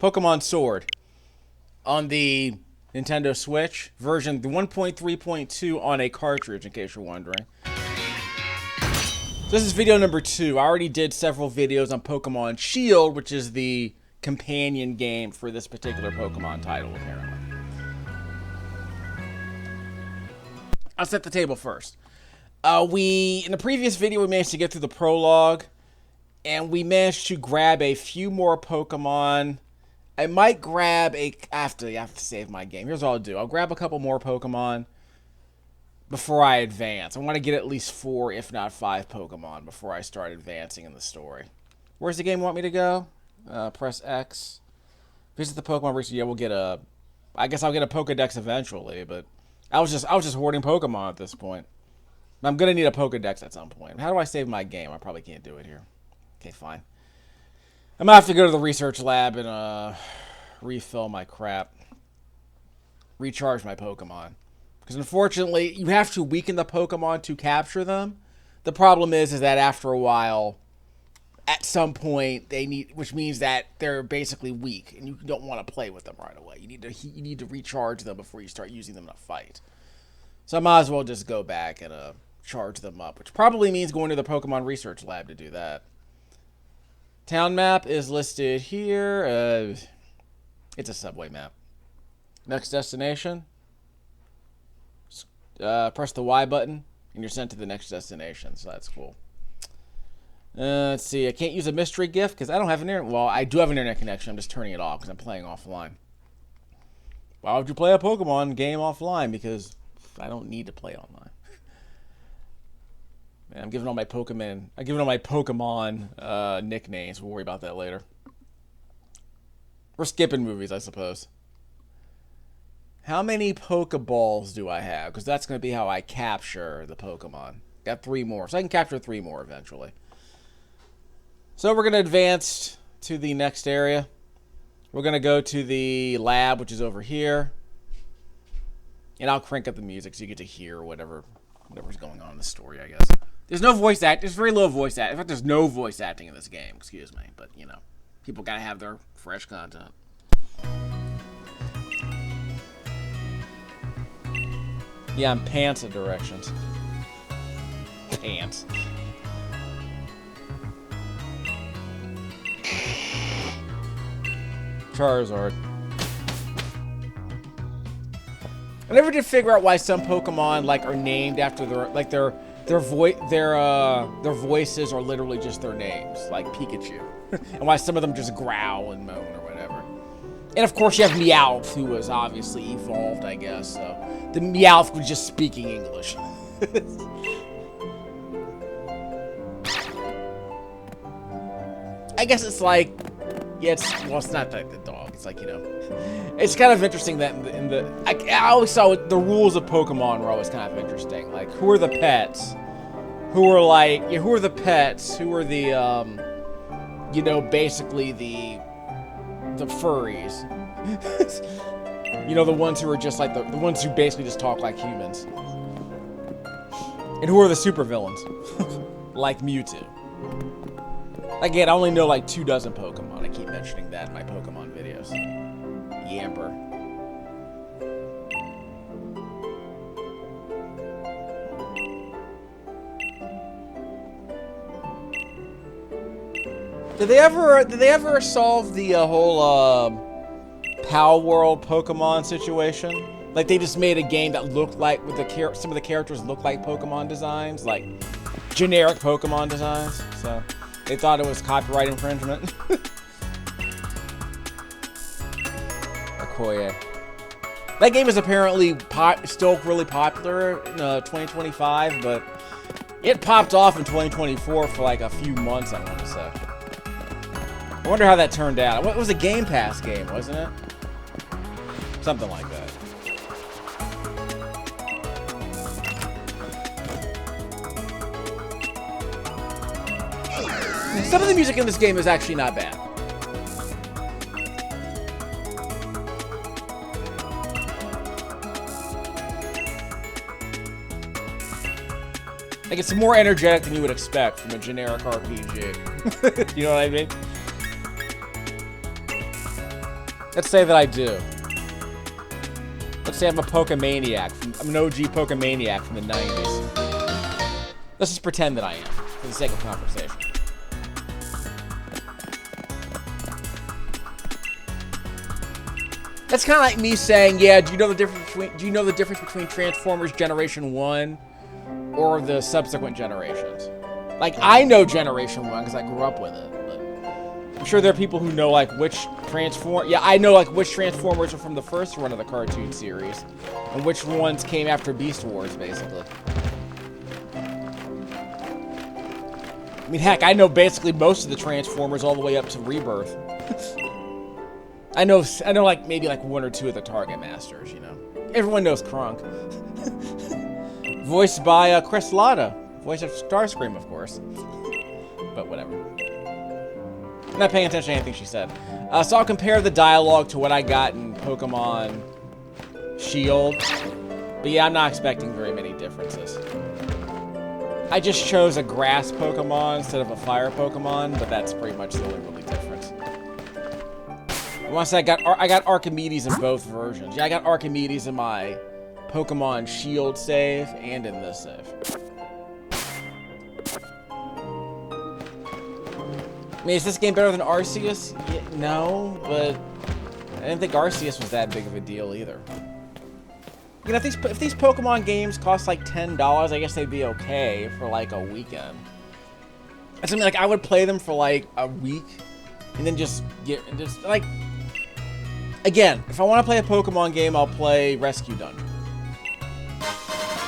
Pokemon Sword on the Nintendo Switch version, the 1.3.2 on a cartridge, in case you're wondering. So this is video number 2. I already did several videos on Pokemon Shield, which is the companion game for this particular Pokemon title, apparently. I'll set the table first. In the previous video, we managed to get through the prologue, and we managed to grab a few more Pokemon. I might grab I have to save my game. Here's what I'll do. I'll grab a couple more Pokemon before I advance. I want to get at least 4, if not 5 Pokemon before I start advancing in the story. Where's the game want me to go? Press X. Visit the Pokemon Research. Yeah, we'll get I guess I'll get a Pokedex eventually, but I was just hoarding Pokemon at this point. I'm gonna need a Pokedex at some point. How do I save my game? I probably can't do it here. Okay, fine. I'm gonna have to go to the research lab and refill my crap. Recharge my Pokemon. Because unfortunately, you have to weaken the Pokemon to capture them. The problem is that after a while, at some point, which means that they're basically weak, and you don't want to play with them right away. You need to recharge them before you start using them in a fight. So I might as well just go back and charge them up, which probably means going to the Pokemon Research Lab to do that. Town map is listed here. It's a subway map. Next destination. Press the Y button, and you're sent to the next destination, so that's cool. Let's see. I can't use a mystery gift because I don't have an internet. Well, I do have an internet connection. I'm just turning it off because I'm playing offline. Why would you play a Pokemon game offline? Because I don't need to play online. Man, I'm giving all my Pokemon nicknames. We'll worry about that later. We're skipping movies, I suppose. How many Pokeballs do I have? Because that's going to be how I capture the Pokemon. Got 3 more, so I can capture 3 more eventually. So we're going to advance to the next area. We're going to go to the lab, which is over here. And I'll crank up the music so you get to hear whatever's going on in the story, I guess. There's no voice act. There's very little voice act. In fact, there's no voice acting in this game. Excuse me. But, you know, people got to have their fresh content. Yeah, I'm pants at directions. Pants. Charizard. I never did figure out why some Pokemon are named after their voices are literally just their names, like Pikachu, and why some of them just growl and moan or whatever. And of course, you have Meowth, who was obviously evolved, I guess. So the Meowth was just speaking English. I guess it's like. Yeah, it's not like the dog. It's like, you know, it's kind of interesting that I always saw the rules of Pokemon were always kind of interesting. Like, who are the pets? Who are the pets? Who are the, you know, basically the furries? You know, the ones who are just like the ones who basically just talk like humans. And who are the supervillains? Like Mewtwo. Again, I only know like 2 dozen Pokemon. I keep mentioning that in my Pokemon videos. Yamper. Did they ever solve the whole Pal World Pokemon situation? Like they just made a game that looked like some of the characters looked like Pokemon designs, like generic Pokemon designs. So they thought it was copyright infringement. Okoye. That game is apparently still really popular in 2025, but it popped off in 2024 for like a few months, I want to say. I wonder how that turned out. It was a Game Pass game, wasn't it? Something like that. Some of the music in this game is actually not bad. Like, it's more energetic than you would expect from a generic RPG. You know what I mean? Let's say that I do. Let's say I'm a Pokemaniac. I'm an OG Pokemaniac from the 90s. Let's just pretend that I am, for the sake of conversation. That's kind of like me saying, yeah, do you know the difference between Transformers Generation 1 or the subsequent generations? Like, I know Generation 1 because I grew up with it. I'm sure there are people who know, like, which I know, like, which Transformers are from the first run of the cartoon series, and which ones came after Beast Wars, basically. I mean, heck, I know basically most of the Transformers all the way up to Rebirth. I know, like, maybe, like, one or two of the Target Masters, you know. Everyone knows Krunk. Voiced by Chris Latta. Voice of Starscream, of course. But whatever. I'm not paying attention to anything she said. So I'll compare the dialogue to what I got in Pokemon Shield. But yeah, I'm not expecting very many differences. I just chose a grass Pokemon instead of a fire Pokemon, but that's pretty much the only really difference. Once I got Archimedes in both versions. Yeah, I got Archimedes in my Pokemon Shield save and in this save. I mean, is this game better than Arceus? Yeah, no, but I didn't think Arceus was that big of a deal either. You know, if these Pokemon games cost like $10, I guess they'd be okay for like a weekend. I mean, like, I would play them for like a week and then just like, again, if I want to play a Pokemon game, I'll play Rescue Dungeon.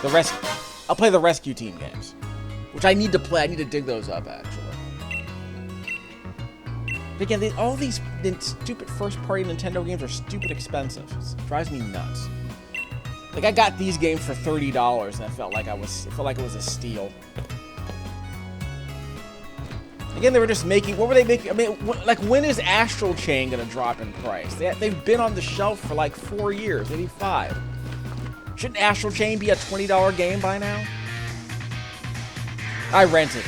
I'll play the Rescue Team games, which I need to play. I need to dig those up, actually. But again, all these stupid first-party Nintendo games are stupid expensive. It drives me nuts. Like, I got these games for $30, and I felt like it was a steal. Again, they were just making. What were they making? I mean, like, when is Astral Chain gonna drop in price? They've been on the shelf for like 4 years, maybe 5. Shouldn't Astral Chain be a $20 game by now? I rented it.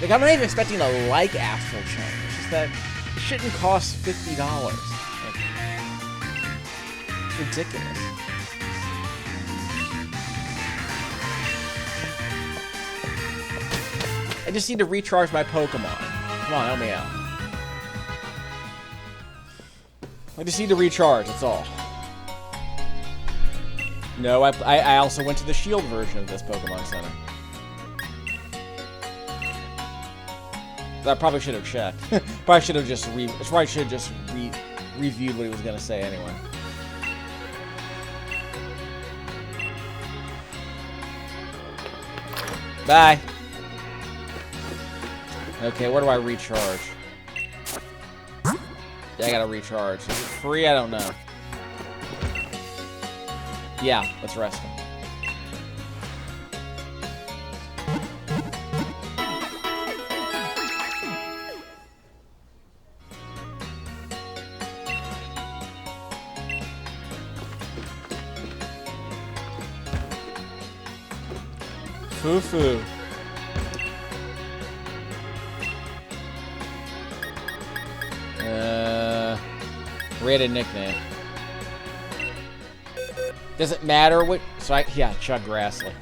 Like, I'm not even expecting to like Astral Chain. It's just that it shouldn't cost $50. Like, it's ridiculous. I just need to recharge my Pokemon. Come on, help me out. I just need to recharge, that's all. No, I also went to the Shield version of this Pokemon Center. I probably should have checked. Probably should have just reviewed what he was gonna say anyway. Bye. Okay, where do I recharge? Yeah, I gotta recharge. Is it free? I don't know. Yeah, let's rest him. Foo-foo. Create a nickname. Does it matter what? So yeah, Chug Grassley.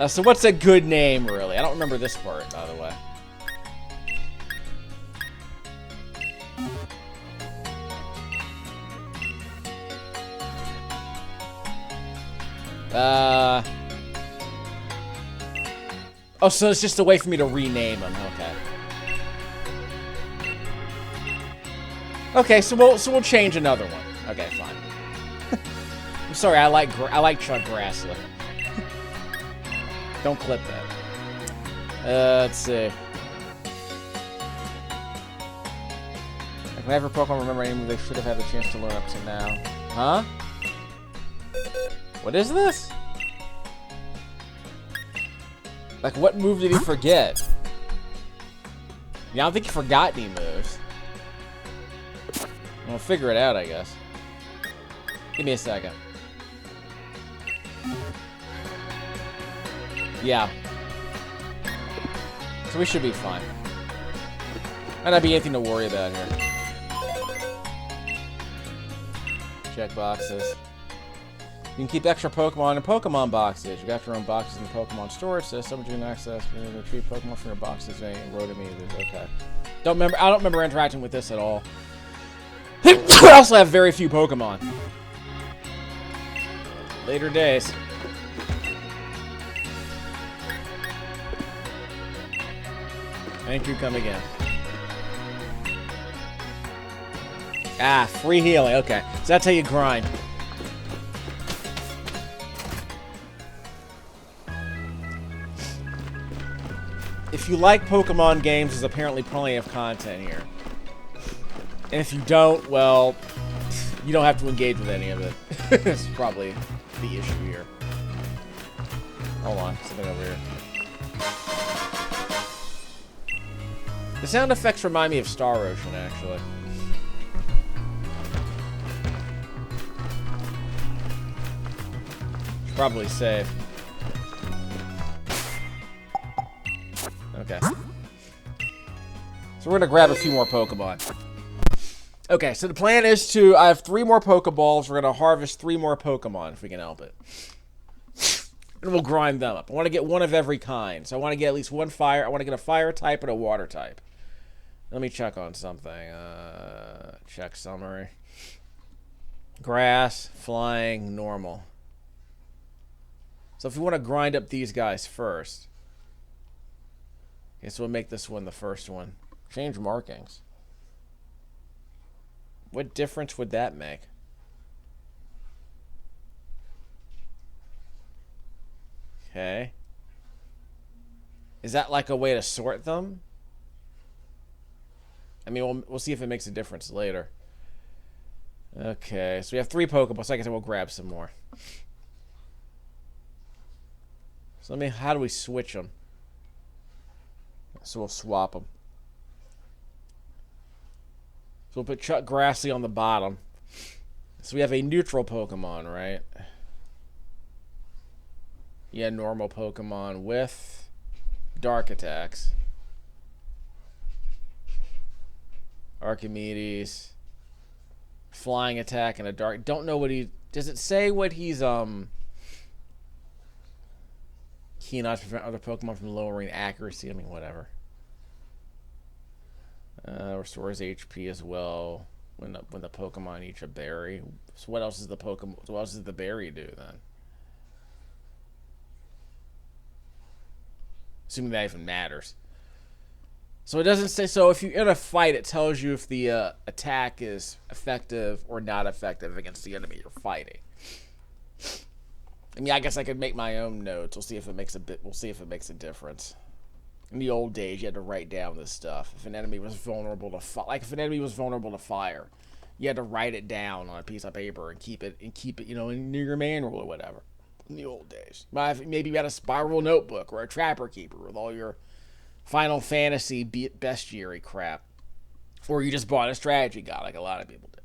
So what's a good name, really? I don't remember this part, by the way. Oh, so it's just a way for me to rename him. Okay. Okay, so we'll change another one. Okay, fine. I'm sorry, I like Chuck Grassley. Don't clip that. Let's see. Like, whenever Pokemon remember any move they should have had the chance to learn up to now. Huh? What is this? Like, what move did he forget? Yeah, I don't think he forgot any moves. We'll figure it out, I guess. Give me a second. Yeah. So we should be fine. Might not be anything to worry about here. Check boxes. You can keep extra Pokemon in Pokemon boxes. You got your own boxes in the Pokemon storage system. You can access and retrieve Pokemon from your boxes and Rotometers. Okay. I don't remember interacting with this at all. I also have very few Pokemon. Later days. Thank you, come again. Ah, free healing. Okay. So that's how you grind. If you like Pokemon games, there's apparently plenty of content here. And if you don't, well, you don't have to engage with any of it. That's probably the issue here. Hold on, something over here. The sound effects remind me of Star Ocean, actually. Should probably save. Okay. So we're gonna grab a few more Pokemon. Okay, so the plan is I have 3 more Pokeballs. We're gonna harvest 3 more Pokemon if we can help it. And we'll grind them up. I want to get one of every kind. So I want to get at least one fire. I want to get a fire type and a water type. Let me check on something. Check summary. Grass, flying, normal. So if we want to grind up these guys first. Okay, so we'll make this one the first one. Change markings. What difference would that make? Okay. Is that like a way to sort them? I mean, we'll see if it makes a difference later. Okay, so we have 3 Pokeballs. Like I said, we'll grab some more. So how do we switch them? So we'll swap them. So we'll put Chuck Grassley on the bottom. So we have a neutral Pokemon, right? Yeah, normal Pokemon with dark attacks. Archimedes. Flying attack and a dark. Don't know what he. Does it say what he's key not to prevent other Pokemon from lowering accuracy? I mean, whatever. Restores HP as well when the Pokemon eats a berry. So what else does the Pokemon? So what else does the berry do then? Assuming that even matters. So it doesn't say. So if you're in a fight, it tells you if the attack is effective or not effective against the enemy you're fighting. I mean, I guess I could make my own notes. We'll see if it makes a difference. In the old days, you had to write down this stuff. If an enemy was vulnerable to fire, you had to write it down on a piece of paper and keep it, in your manual or whatever. In the old days, maybe you had a spiral notebook or a Trapper Keeper with all your Final Fantasy bestiary crap, or you just bought a strategy guide like a lot of people did.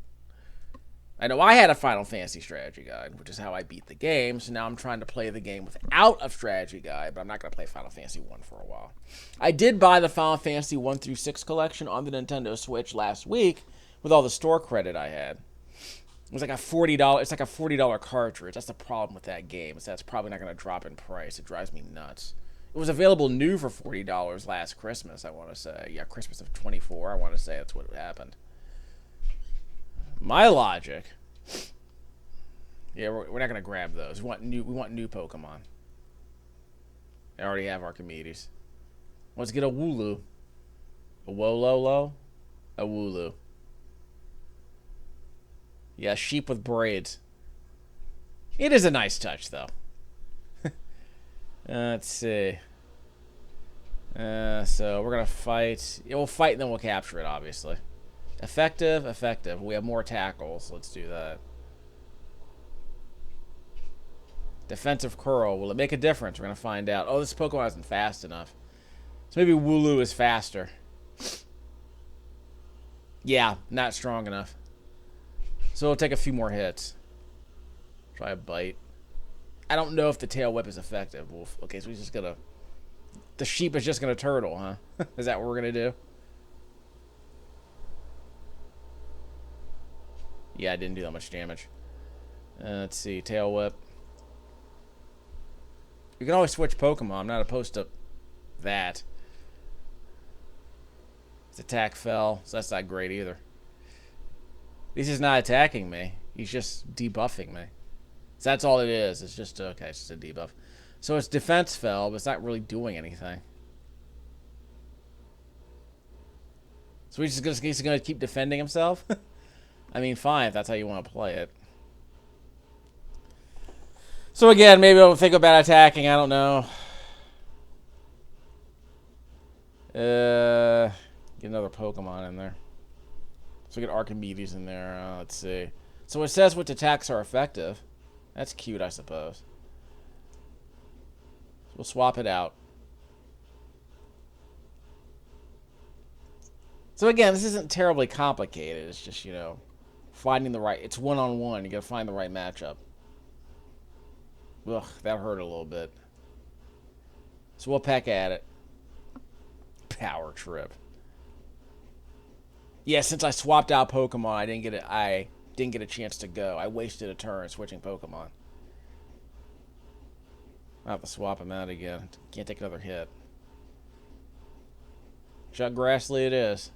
I know I had a Final Fantasy strategy guide, which is how I beat the game, so now I'm trying to play the game without a strategy guide, but I'm not going to play Final Fantasy 1 for a while. I did buy the Final Fantasy 1 through 6 collection on the Nintendo Switch last week with all the store credit I had. It was like $40. It's like a $40 cartridge. That's the problem with that game. Is that's probably not going to drop in price. It drives me nuts. It was available new for $40 last Christmas, I want to say. Yeah, Christmas of 24, I want to say that's what happened. My logic. Yeah, we're not gonna grab those. We want new Pokemon. I already have Archimedes. Let's get a Wooloo. A Wololo? A Wooloo. Yeah, sheep with braids. It is a nice touch, though. Let's see. So we're gonna fight. Yeah, we'll fight and then we'll capture it, obviously. Effective. We have more tackles. Let's do that. Defensive curl. Will it make a difference? We're going to find out. Oh, this Pokemon isn't fast enough. So maybe Wooloo is faster. Yeah, not strong enough. So it'll take a few more hits. Try a bite. I don't know if the tail whip is effective. Okay, so we're just going to... The sheep is just going to turtle, huh? Is that what we're going to do? Yeah, I didn't do that much damage. Let's see. Tail Whip. You can always switch Pokemon. I'm not opposed to that. His attack fell, so that's not great either. He's just not attacking me. He's just debuffing me. So that's all it is. It's just, okay, it's just a debuff. So its defense fell, but it's not really doing anything. So he's just going to keep defending himself? I mean, fine, if that's how you want to play it. So again, maybe I'll think about attacking. I don't know. Get another Pokemon in there. So we get Archimedes in there. Let's see. So it says which attacks are effective. That's cute, I suppose. So we'll swap it out. So again, this isn't terribly complicated. It's just, you know, finding the right... It's one-on-one. You gotta find the right matchup. Ugh, that hurt a little bit. So we'll peck at it. Power Trip. Yeah, since I swapped out Pokemon, I didn't get a chance to go. I wasted a turn switching Pokemon. I'll have to swap him out again. Can't take another hit. Chuck Grassley it is.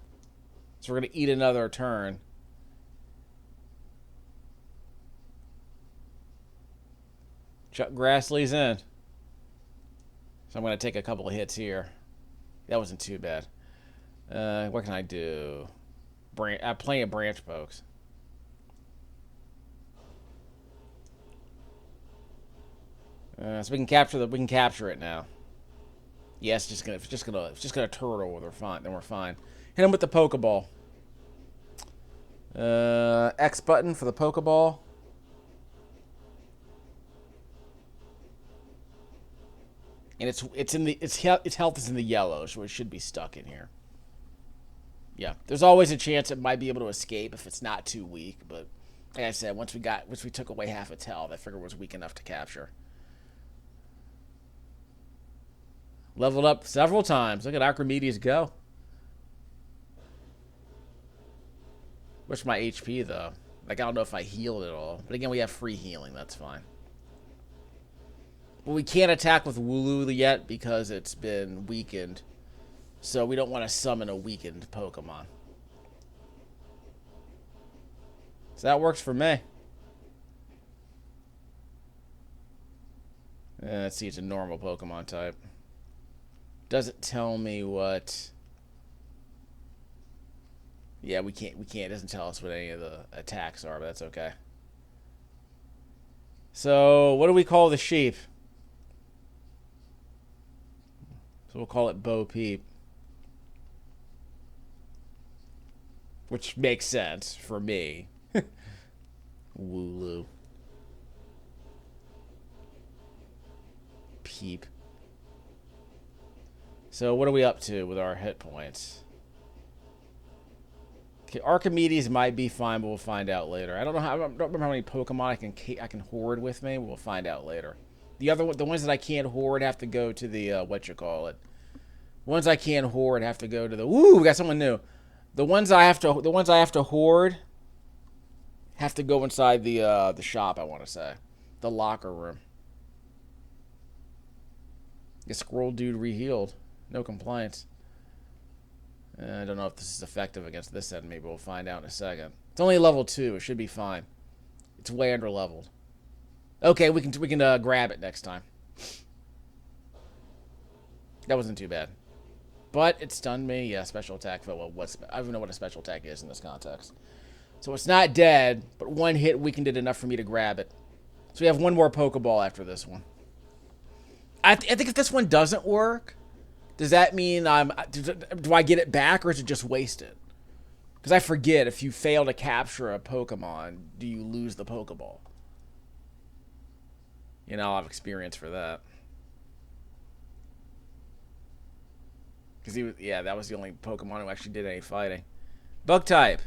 So we're going to eat another turn. Chuck Grassley's in. So I'm going to take a couple of hits here. That wasn't too bad. What can I do? I'm playing branch pokes. So we can capture it now. Yeah, it's just gonna turtle. We're fine. Then we're fine. Hit him with the Pokeball. X button for the Pokeball. And its health is in the yellow, so it should be stuck in here. Yeah, there's always a chance it might be able to escape if it's not too weak. But like I said, once we took away half its health, I figured it was weak enough to capture. Leveled up several times. Look at Archimedes go. What's my HP though? Like, I don't know if I healed at all. But again, we have free healing. That's fine. But we can't attack with Wooloo yet because it's been weakened. So we don't want to summon a weakened Pokemon. So that works for me. Let's see, it's a normal Pokemon type. Doesn't tell me what... Yeah, we can't. It doesn't tell us what any of the attacks are, but that's okay. So, what do we call the sheep? So we'll call it Bo Peep. Which makes sense for me. Wooloo. Peep. So what are we up to with our hit points? Okay, Archimedes might be fine, but we'll find out later. I don't remember how many Pokemon I can hoard with me. We'll find out later. The ones that I can't hoard have to go to the The ones I can't hoard have to go to the... Woo, we got someone new. The ones I have to hoard have to go inside the shop, I want to say. The locker room. The Squirrel Dude rehealed. No complaints. I don't know if this is effective against this enemy, but we'll find out in a second. It's only level 2. It should be fine. It's way under leveled. Okay, we can grab it next time. That wasn't too bad. But it stunned me. Yeah, special attack. Well, I don't even know what a special attack is in this context. So it's not dead, but one hit weakened it enough for me to grab it. So we have one more Pokeball after this one. I think if this one doesn't work, does that mean do I get it back or is it just wasted? Because I forget, if you fail to capture a Pokemon, do you lose the Pokeball? You know, I'll have experience for that. Because that was the only Pokemon who actually did any fighting. Bug type.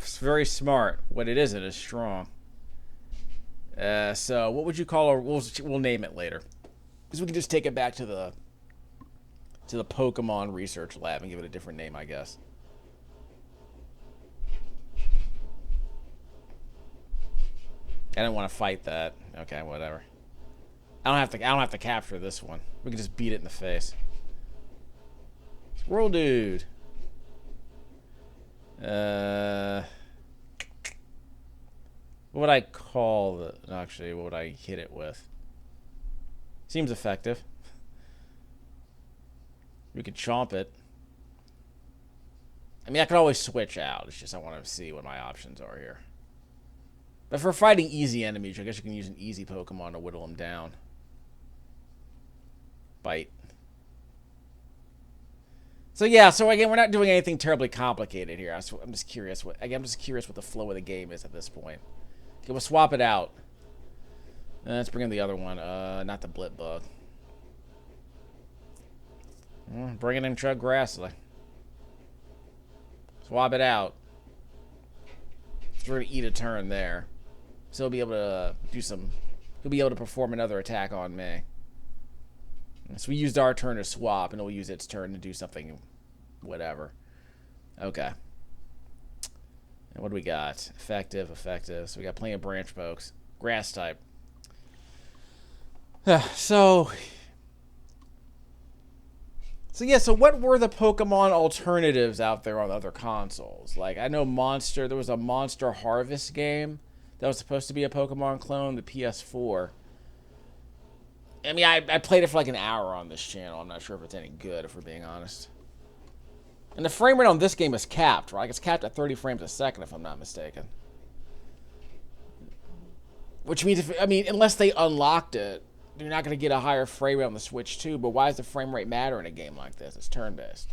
It's very smart. What it isn't is strong. So what would you call her? We'll name it later, because we can just take it back to the Pokemon research lab and give it a different name, I guess. I didn't want to fight that. Okay, whatever. I don't have to capture this one. We can just beat it in the face. Squirrel dude. What would I call it? Actually, what would I hit it with? Seems effective. We could chomp it. I mean, I could always switch out. It's just I want to see what my options are here. But for fighting easy enemies, I guess you can use an easy Pokemon to whittle them down. Bite. So yeah, so again, we're not doing anything terribly complicated here. I'm just curious what the flow of the game is at this point. Okay, we'll swap it out. Let's bring in the other one. Not the Blitbug. Bring it in Chug Grassley. Swap it out. So we're gonna eat a turn there. So he'll be able to do some. He'll be able to perform another attack on me. So we used our turn to swap, and it'll use its turn to do something, whatever. Okay. And what do we got? Effective. So we got plenty of branch pokes. Grass type. So yeah, so what were the Pokemon alternatives out there on other consoles? Like, I know there was a Monster Harvest game that was supposed to be a Pokemon clone, the PS4. I mean, I played it for like an hour on this channel. I'm not sure if it's any good, if we're being honest. And the frame rate on this game is capped, right? It's capped at 30 frames a second, if I'm not mistaken. Which means, unless they unlocked it, you're not going to get a higher frame rate on the Switch too. But why does the frame rate matter in a game like this? It's turn-based.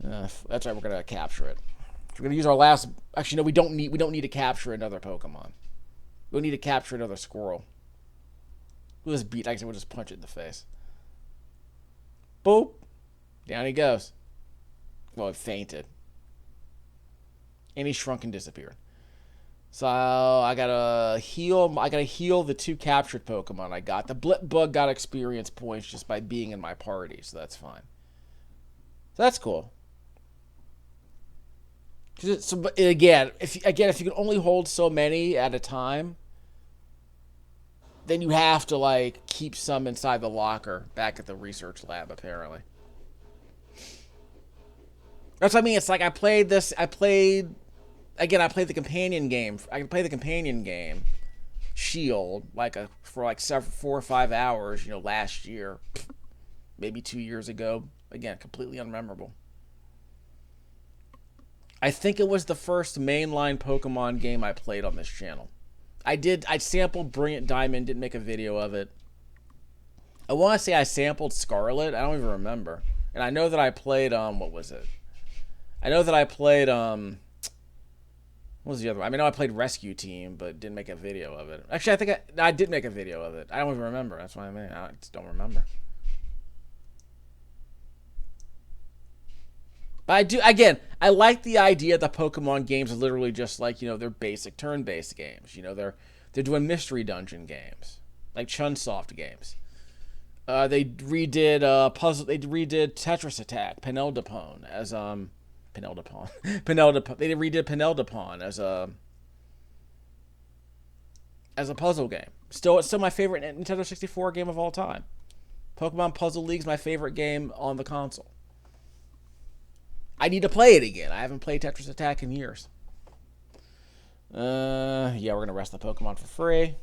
That's right. We're going to capture it. We're going to use our last. Actually, no. We don't need to capture another Pokemon. We don't need to capture another squirrel. We'll just beat. We'll just punch it in the face. Boop. Down he goes. Well, it fainted. And he shrunk and disappeared. So I gotta heal the two captured Pokemon I got. The Blitbug got experience points just by being in my party, so that's fine. So that's cool. But again, if you can only hold so many at a time, then you have to like keep some inside the locker back at the research lab, apparently. That's what I mean. It's like I played the companion game. I can play the companion game, Shield, for 4 or 5 hours, last year, maybe 2 years ago. Again, completely unmemorable. I think it was the first mainline Pokemon game I played on this channel. I sampled Brilliant Diamond, didn't make a video of it. I want to say I sampled Scarlet. I don't even remember. And I know that I played, what was it? I know that I played, what was the other one? I played Rescue Team, but didn't make a video of it. Actually, I think I did make a video of it. I don't even remember. That's what I mean. I just don't remember. But I like the idea that Pokemon games are literally just like, they're basic turn-based games. They're doing mystery dungeon games, like Chunsoft games. They redid Tetris Attack, Peneldopone as Peneldopon. They redid Peneldopon as a puzzle game. It's still my favorite Nintendo 64 game of all time. Pokemon Puzzle League's my favorite game on the console. I need to play it again. I haven't played Tetris Attack in years. Yeah, we're gonna rest the Pokemon for free.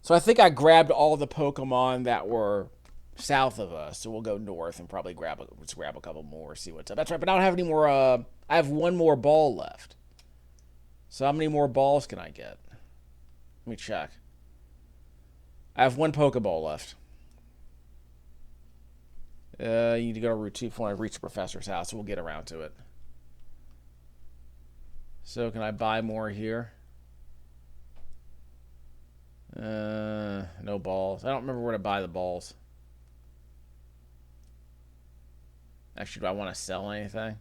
So I think I grabbed all the Pokemon that were south of us, so we'll go north and probably grab a couple more, see what's up. That's right, but I don't have any more. I have one more ball left. So how many more balls can I get? Let me check. I have one Pokeball left. You need to go to Route 2 before I reach the professor's house, so we'll get around to it. So can I buy more here? No balls. I don't remember where to buy the balls. Actually, do I want to sell anything?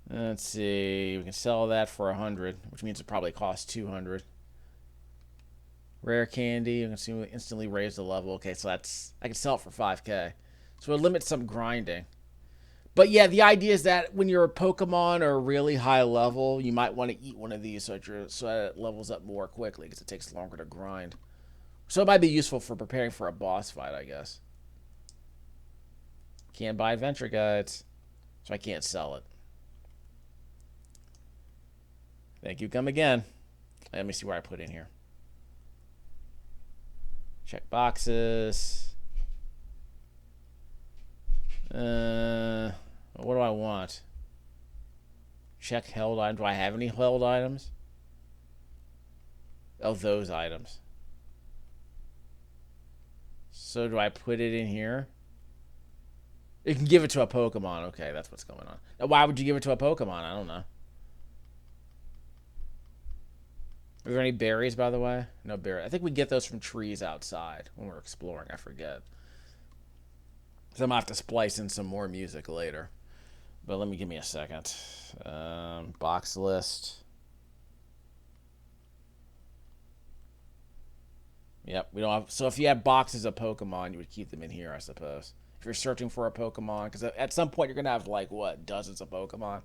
Let's see. We can sell that for 100, which means it probably costs 200. Rare candy. You can see we instantly raise the level. Okay, so I can sell it for 5K. So it limits some grinding. But yeah, the idea is that when your Pokemon are really high level, you might want to eat one of these so that it levels up more quickly because it takes longer to grind. So it might be useful for preparing for a boss fight, I guess. Can't buy adventure guides, so I can't sell it. Thank you, come again. Let me see where I put in here. Check boxes. What do I want? Check held items. Do I have any held items? Oh, those items. So do I put it in here? You can give it to a Pokemon. Okay, that's what's going on. Now, why would you give it to a Pokemon? I don't know. Are there any berries, by the way? No berries. I think we get those from trees outside when we're exploring. I forget. So I'm going to have to splice in some more music later. But give me a second. Box list. Yep, we don't have. So if you had boxes of Pokemon, you would keep them in here, I suppose. If you're searching for a Pokemon, because at some point you're going to have, like, what, dozens of Pokemon?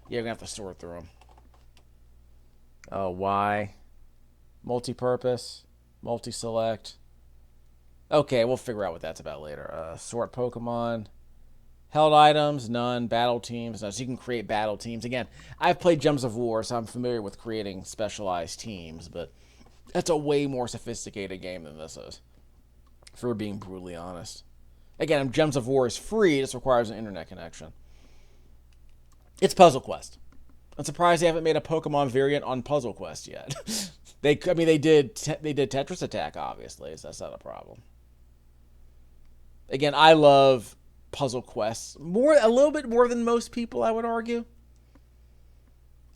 Yeah, you're going to have to sort through them. Oh, why? Multi-purpose. Multi-select. Okay, we'll figure out what that's about later. Sort Pokemon. Held items, none. Battle teams. So you can create battle teams. Again, I've played Gems of War, so I'm familiar with creating specialized teams, but that's a way more sophisticated game than this is, if we're being brutally honest. Again, Gems of War is free. It just requires an internet connection. It's Puzzle Quest. I'm surprised they haven't made a Pokemon variant on Puzzle Quest yet. They did Tetris Attack, obviously, so that's not a problem. Again, I love Puzzle Quests a little bit more than most people, I would argue.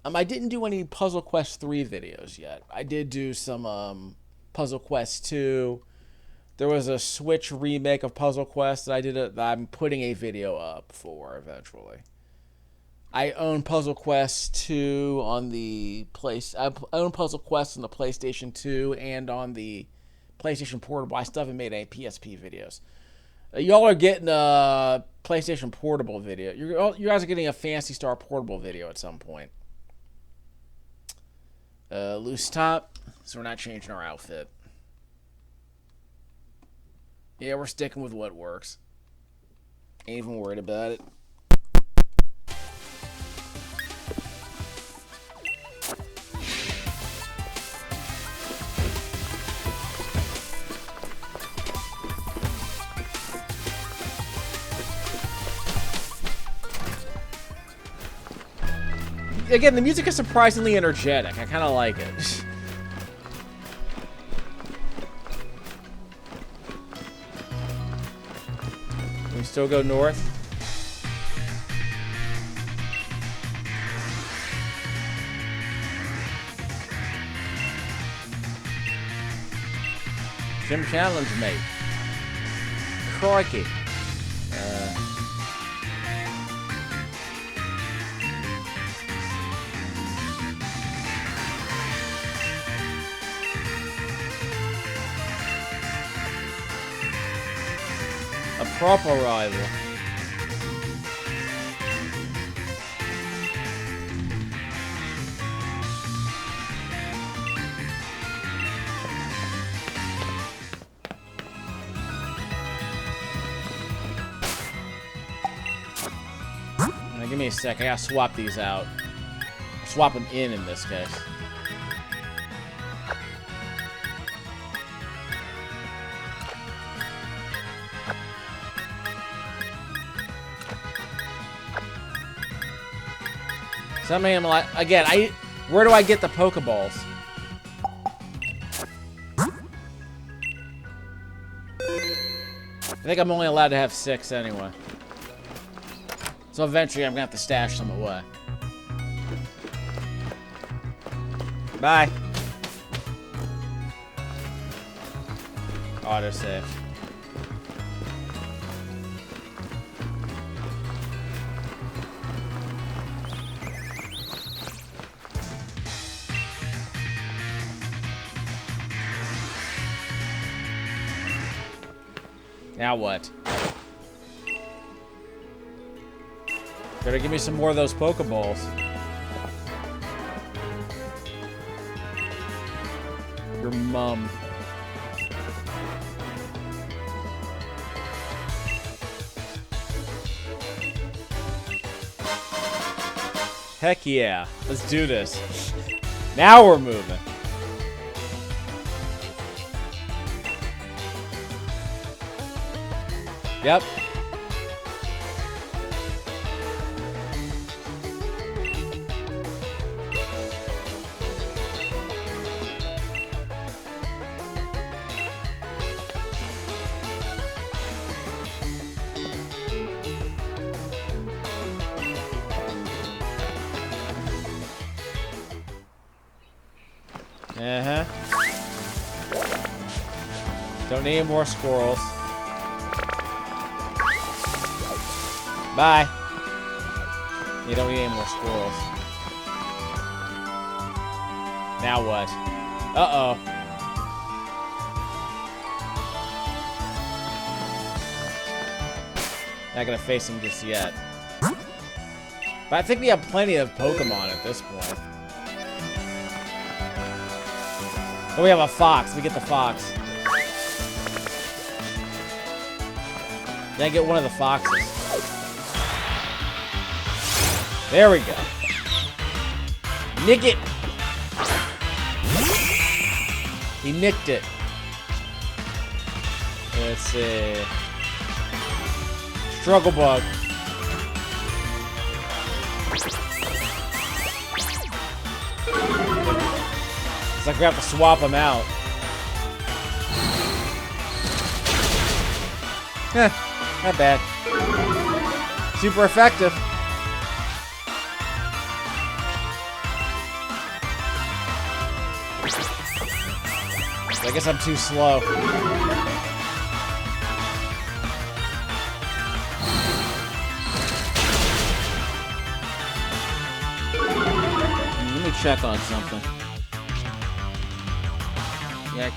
I didn't do any Puzzle Quest 3 videos yet. I did do some Puzzle Quest 2. There was a Switch remake of Puzzle Quest that I'm putting a video up for eventually. I own Puzzle Quest 2 on the I own Puzzle Quest on the PlayStation 2 and on the PlayStation Portable. I still haven't made any PSP videos. Y'all are getting a PlayStation Portable video. You guys are getting a Phantasy Star Portable video at some point. Loose top, so we're not changing our outfit. Yeah, we're sticking with what works. Ain't even worried about it. Again, the music is surprisingly energetic. I kind of like it. Can we still go north? Gym challenge, mate. Crikey. A proper rival. Now give me a sec. I gotta swap these out. Swap them in this case. Something I'm like, again, where do I get the Pokeballs? I think I'm only allowed to have 6 anyway. So eventually I'm gonna have to stash some away. Bye. Autosave. Now what? Better give me some more of those Pokeballs. Your mum. Heck yeah. Let's do this. Now we're moving. Yep. Uh-huh. Don't need any more squirrels. Bye. You don't need any more squirrels. Now what? Uh-oh. Not gonna face him just yet. But I think we have plenty of Pokemon at this point. Oh, we have a fox. We get the fox. Then I get one of the foxes. There we go. Nick it. He nicked it. Let's see. Struggle bug. It's like we have to swap them out. Not bad. Super effective. I guess I'm too slow. Let me check on something. Yeah,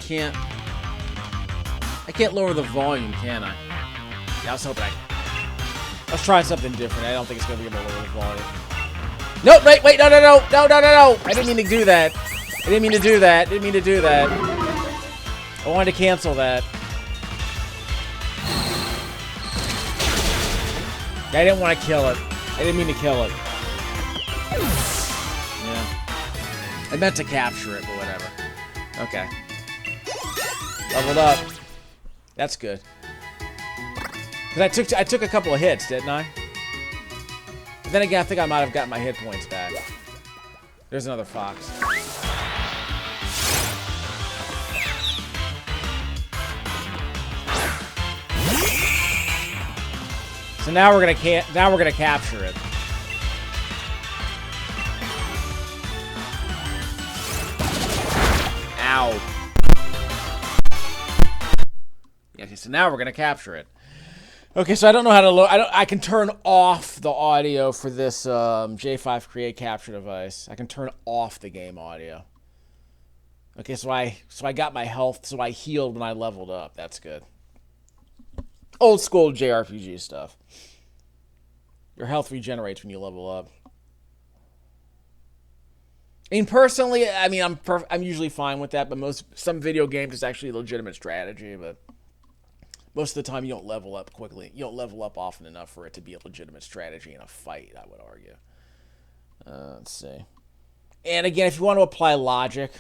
I can't lower the volume, can I? Yeah, I was hoping let's try something different. I don't think it's gonna be able to lower the volume. Nope, wait, no. I didn't mean to do that. I didn't mean to do that. I wanted to cancel that. I didn't want to kill it. I didn't mean to kill it. Yeah. I meant to capture it, but whatever. Okay. Leveled up. That's good. Because I took a couple of hits, didn't I? But then again, I think I might have gotten my hit points back. There's another fox. So now we're gonna capture it. Ow. Okay, so now we're gonna capture it. Okay, so I don't know how to load. I can turn off the audio for this J5 Create capture device. I can turn off the game audio. Okay, so I got my health, so I healed when I leveled up. That's good. Old school JRPG stuff. Your health regenerates when you level up. I mean, personally, I mean, I'm usually fine with that, but some video games it's actually a legitimate strategy, but most of the time you don't level up quickly. You don't level up often enough for it to be a legitimate strategy in a fight, I would argue. Let's see. And again, if you want to apply logic,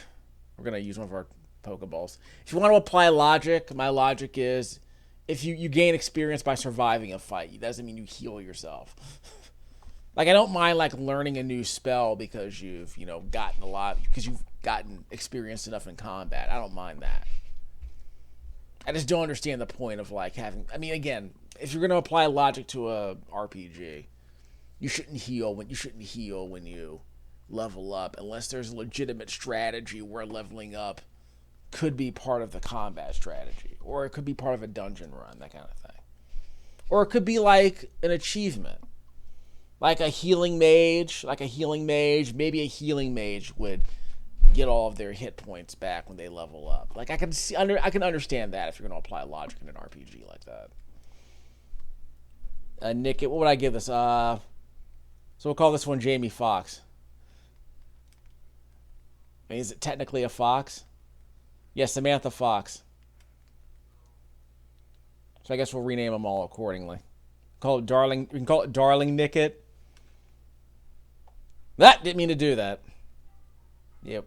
we're going to use one of our Pokeballs. If you want to apply logic, my logic is if you gain experience by surviving a fight, it doesn't mean you heal yourself. Like, I don't mind, like, learning a new spell because you've, because you've gotten experienced enough in combat. I don't mind that. I just don't understand the point of, like, having... I mean, again, if you're going to apply logic to a RPG, you shouldn't heal when you level up unless there's a legitimate strategy where leveling up could be part of the combat strategy. Or it could be part of a dungeon run, that kind of thing. Or it could be, like, an achievement. Like a healing mage. Maybe a healing mage would get all of their hit points back when they level up. Like, I can understand that if you're going to apply logic in an RPG like that. Nick, what would I give this? So we'll call this one Jamie Foxx. I mean, is it technically a fox? Yes, Samantha Fox. So I guess we'll rename them all accordingly. Call it Darling. We can call it Darling Nicket. That didn't mean to do that. Yep.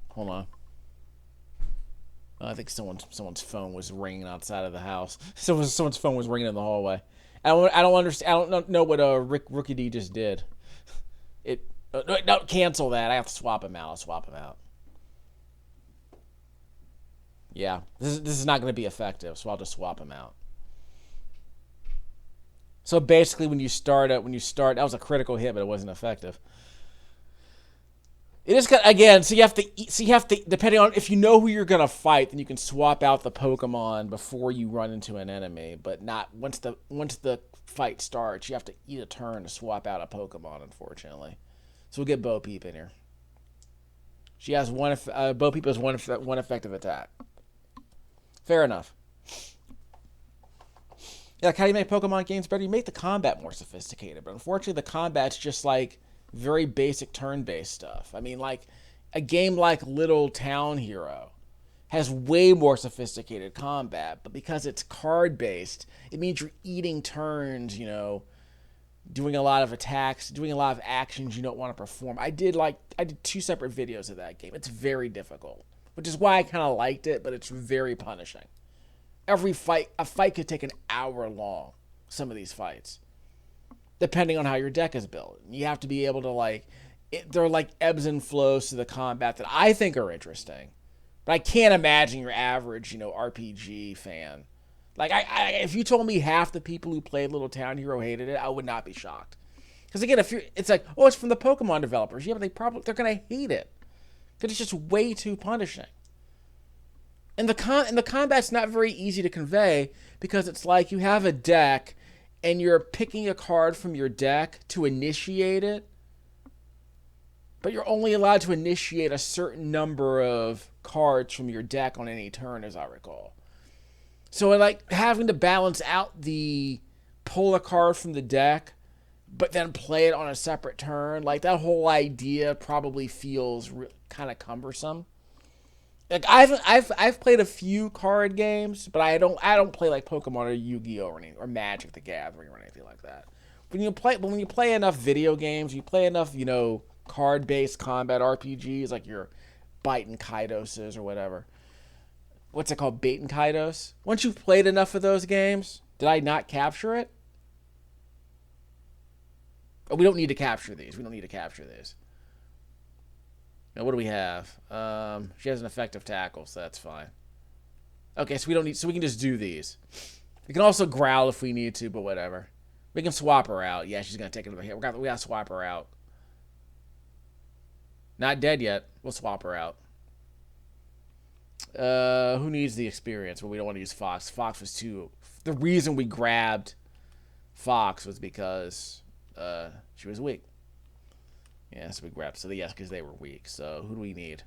Hold on. I think someone's phone was ringing outside of the house. Someone's phone was ringing in the hallway. I don't understand. I don't know what Rookie D just did. It no, cancel that. I have to swap him out. I'll swap him out. Yeah, this is not going to be effective, so I'll just swap him out. So basically, when you start, that was a critical hit, but it wasn't effective. It is again. So you have to depending on if you know who you're gonna fight, then you can swap out the Pokemon before you run into an enemy. But not once the fight starts. You have to eat a turn to swap out a Pokemon. Unfortunately, so we'll get Bo Peep in here. She has Bo Peep has one effective attack. Fair enough. Yeah, like how do you make Pokemon games better? You make the combat more sophisticated, but unfortunately, the combat's just like very basic turn-based stuff. I mean, like, a game like Little Town Hero has way more sophisticated combat, but because it's card-based, it means you're eating turns, doing a lot of attacks, doing a lot of actions you don't want to perform. I did 2 separate videos of that game. It's very difficult, which is why I kind of liked it, but it's very punishing. A fight could take an hour long, some of these fights, depending on how your deck is built. You have to be able to there are ebbs and flows to the combat that I think are interesting. But I can't imagine your average, RPG fan. If you told me half the people who played Little Town Hero hated it, I would not be shocked. Because again, it's like, oh, it's from the Pokemon developers. Yeah, but they're gonna hate it. Because it's just way too punishing. And the combat's not very easy to convey because it's like you have a deck and you're picking a card from your deck to initiate it, but you're only allowed to initiate a certain number of cards from your deck on any turn, as I recall. So having to balance out the pull a card from the deck, but then play it on a separate turn, that whole idea probably feels kind of cumbersome. I've played a few card games, but I don't play like Pokemon or Yu-Gi-Oh or Magic the Gathering or anything like that. When you play enough video games, you play enough card-based combat RPGs like your Bite and Kaidoses or whatever. What's it called? Bait and Kaidos. Once you've played enough of those games, did I not capture it? Oh, we don't need to capture these. Now, what do we have? She has an effective tackle, so that's fine. Okay, so we can just do these. We can also growl if we need to, but whatever. We can swap her out. Yeah, she's gonna take it over here. We gotta swap her out. Not dead yet. We'll swap her out. Who needs the experience? Well, we don't want to use Fox. Fox was too. The reason we grabbed Fox was because she was weak. Yeah, so we grabbed. So yes, because they were weak. So who do we need?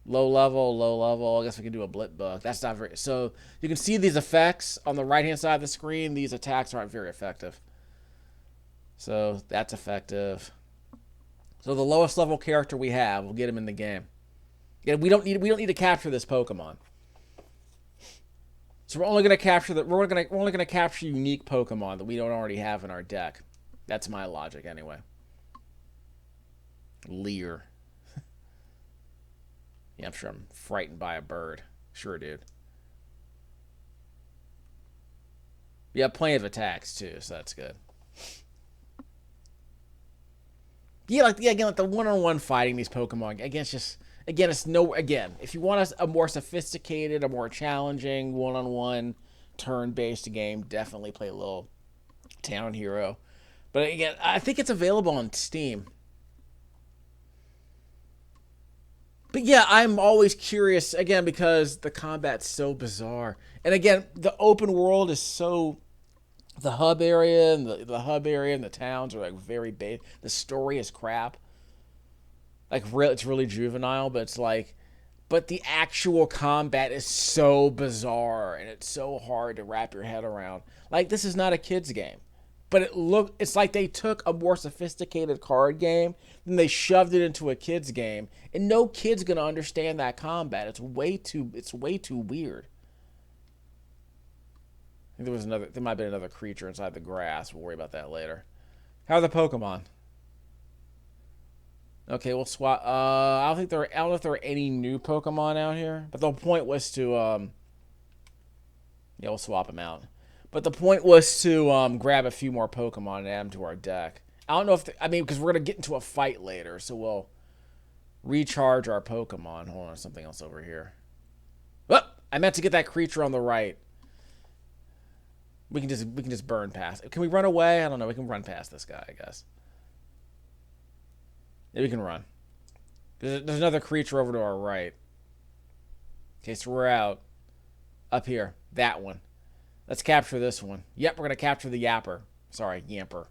Low level. I guess we can do a Blip Book. That's not very. So you can see these effects on the right hand side of the screen. These attacks aren't very effective. So that's effective. So the lowest level character we have, we'll get him in the game. Yeah, we don't need to capture this Pokemon. So we're only gonna capture capture unique Pokemon that we don't already have in our deck. That's my logic anyway. Leer. Yeah, I'm sure I'm frightened by a bird. Sure, dude. You have plenty of attacks too, so that's good. Yeah, again, the one-on-one fighting these Pokemon. Again, if you want a more sophisticated, a more challenging one-on-one turn-based game, definitely play Little Town Hero. But again, I think it's available on Steam. But yeah, I'm always curious, again, because the combat's so bizarre. And again, the open world is so... The hub area and the towns are very big. The story is crap. It's really juvenile, but but the actual combat is so bizarre and it's so hard to wrap your head around. This is not a kid's game. but it's like they took a more sophisticated card game and they shoved it into a kid's game, and no kid's gonna understand that combat. It's way too weird. I think there might have been another creature inside the grass. We'll worry about that later. How are the Pokemon? Okay, we'll swap. I don't know if there are any new Pokemon out here, but the point was to yeah, we'll swap them out. But the point was to grab a few more Pokemon and add them to our deck. I don't know if because we're gonna get into a fight later, so we'll recharge our Pokemon. Hold on, something else over here. Oh, I meant to get that creature on the right. We can just burn past. Can we run away? I don't know. We can run past this guy, I guess. Yeah, we can run. There's another creature over to our right. Okay, so we're out. Up here. That one. Let's capture this one. Yep, we're going to capture the Yapper. Sorry, Yamper.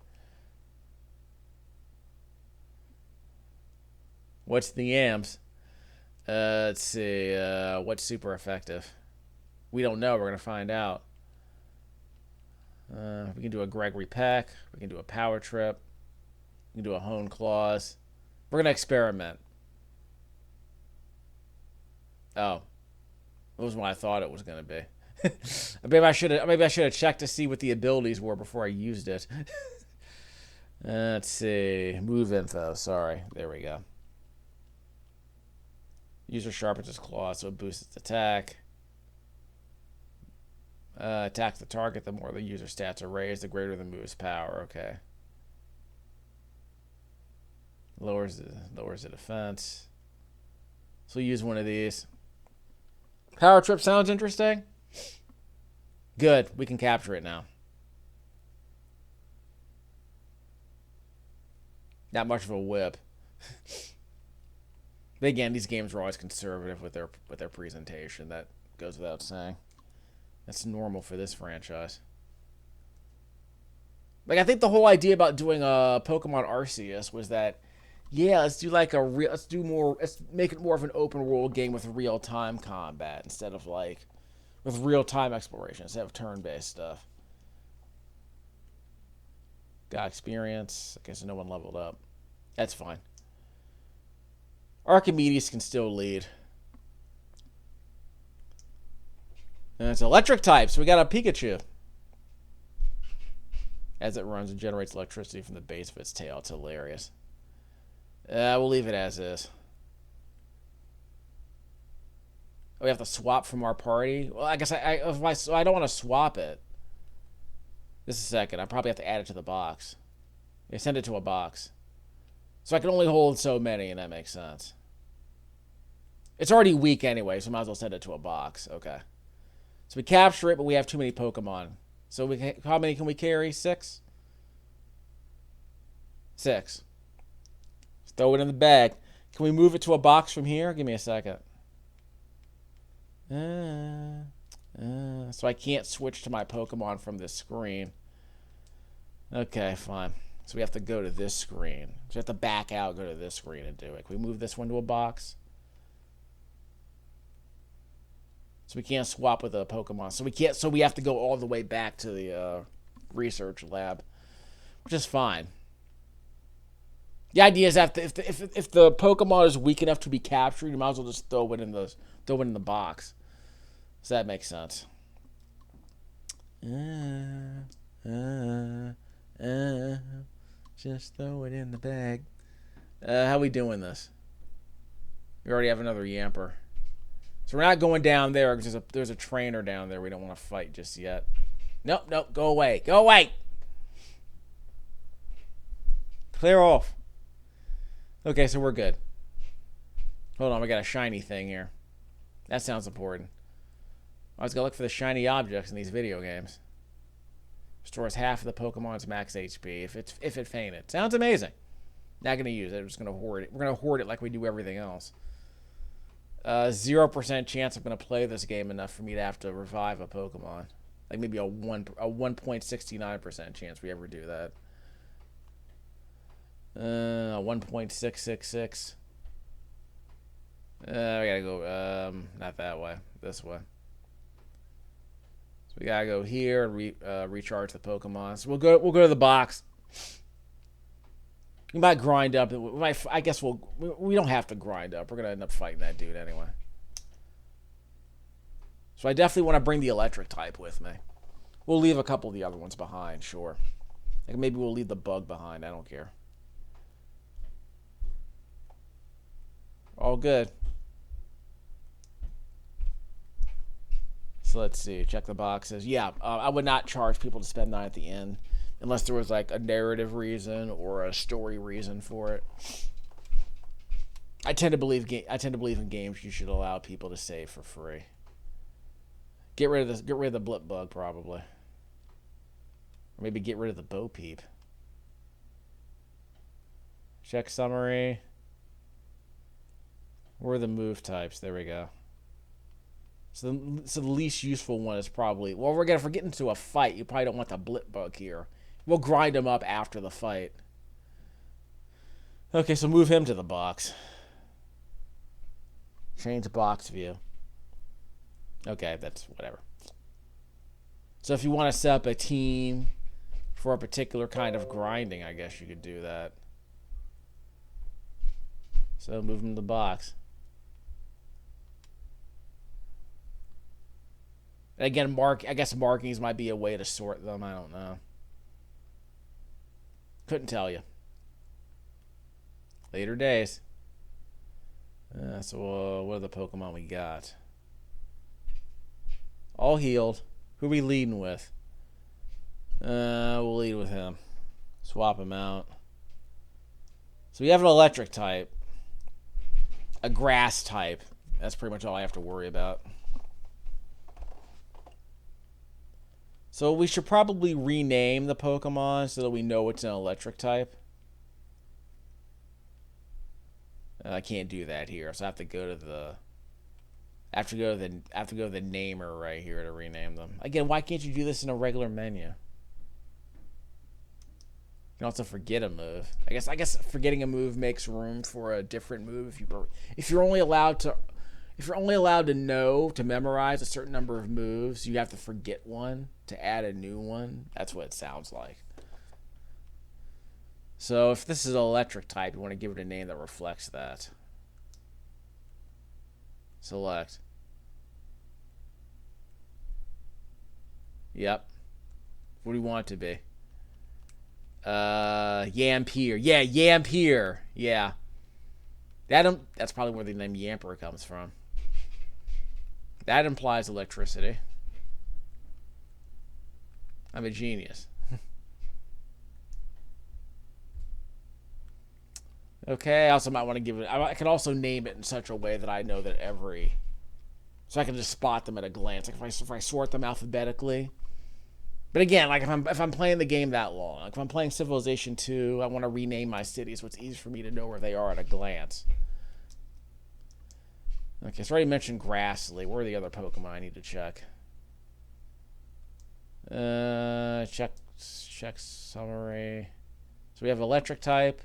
What's the yams? Let's see. What's super effective? We don't know. We're going to find out. We can do a Gregory Peck. We can do a Power Trip. We can do a Hone Claws. We're going to experiment. Oh. That was what I thought it was going to be. maybe I should have checked to see what the abilities were before I used it. Let's see. Move info. Sorry. There we go. User sharpens his claw, so it boosts its attack. Attacks the target. The more the user stats are raised, the greater the move's power. Okay. Lowers the defense. So we'll use one of these. Power Trip sounds interesting. Good. We can capture it now. Not much of a whip. But again, these games are always conservative with their presentation. That goes without saying. That's normal for this franchise. Like, I think the whole idea about doing a Pokemon Arceus was that, yeah, let's make it more of an open world game with real time combat instead of with real time exploration instead of turn based stuff. Got experience. I guess no one leveled up. That's fine. Archimedes can still lead. And it's electric type, so we got a Pikachu. As it runs, it generates electricity from the base of its tail. It's hilarious. We'll leave it as is. We have to swap from our party. Well, I guess I don't want to swap it. Just a second. I probably have to add it to the box. They send it to a box. So I can only hold so many, and that makes sense. It's already weak anyway, so I might as well send it to a box. Okay. So we capture it, but we have too many Pokemon. So how many can we carry? 6? 6. Let's throw it in the bag. Can we move it to a box from here? Give me a second. So I can't switch to my Pokemon from this screen. Okay, fine. So we have to go to this screen. So we have to back out, go to this screen and do it. Can we move this one to a box? So we can't swap with a Pokemon. So we have to go all the way back to the research lab, which is fine. The idea is that if the Pokemon is weak enough to be captured, you might as well just throw it in the box. So that makes sense. Just throw it in the bag. How we doing this? We already have another Yamper. So we're not going down there because there's a trainer down there we don't want to fight just yet. Nope, go away. Go away! Clear off. Okay, so we're good. Hold on, we got a shiny thing here. That sounds important. I was going to look for the shiny objects in these video games. Restores half of the Pokemon's max HP if it fainted. Sounds amazing. Not going to use it. I'm just going to hoard it. We're going to hoard it like we do everything else. 0% chance I'm going to play this game enough for me to have to revive a Pokemon. Like maybe a 1.69% chance we ever do that. 1.666. We gotta go, not that way. This way. So we gotta go here and recharge the Pokemon. So we'll go to the box. We might grind up. I guess we don't have to grind up. We're gonna end up fighting that dude anyway. So I definitely want to bring the electric type with me. We'll leave a couple of the other ones behind, sure. Like maybe we'll leave the bug behind. I don't care. All good. So let's see. Check the boxes. Yeah, I would not charge people to spend 9 at the end unless there was like a narrative reason or a story reason for it. I tend to believe in games you should allow people to save for free. Get rid of the blip bug probably. Or maybe get rid of the Bo Peep. Check summary. Where are the move types? There we go. So the least useful one is probably... Well, if we're getting into a fight, you probably don't want the blip bug here. We'll grind him up after the fight. Okay, so move him to the box. Change box view. Okay, that's whatever. So if you want to set up a team for a particular kind of grinding, I guess you could do that. So move him to the box. And again, I guess markings might be a way to sort them. I don't know. Couldn't tell you. Later days. So what are the Pokemon we got? All healed. Who are we leading with? We'll lead with him. Swap him out. So we have an electric type. A grass type. That's pretty much all I have to worry about. So we should probably rename the Pokemon so that we know it's an electric type. I can't do that here, so I have to go to the... I have to go to the namer right here to rename them. Again, why can't you do this in a regular menu? You can also forget a move. I guess forgetting a move makes room for a different move. If you're only allowed to know to memorize a certain number of moves, you have to forget one to add a new one. That's what it sounds like. So if this is an electric type, you want to give it a name that reflects that. Select. Yep. What do you want it to be? Yampier. Yeah, Yampier. Yeah. That's probably where the name Yamper comes from. That implies electricity. I'm a genius. Okay, I also might want to give it... I can also name it in such a way that I know that so I can just spot them at a glance. Like if I sort them alphabetically. But again, like if I'm playing the game that long, like if I'm playing Civilization 2, I want to rename my cities so it's easy for me to know where they are at a glance. Okay, so I already mentioned Grassly. Where are the other Pokemon I need to check? Check summary. So we have electric type.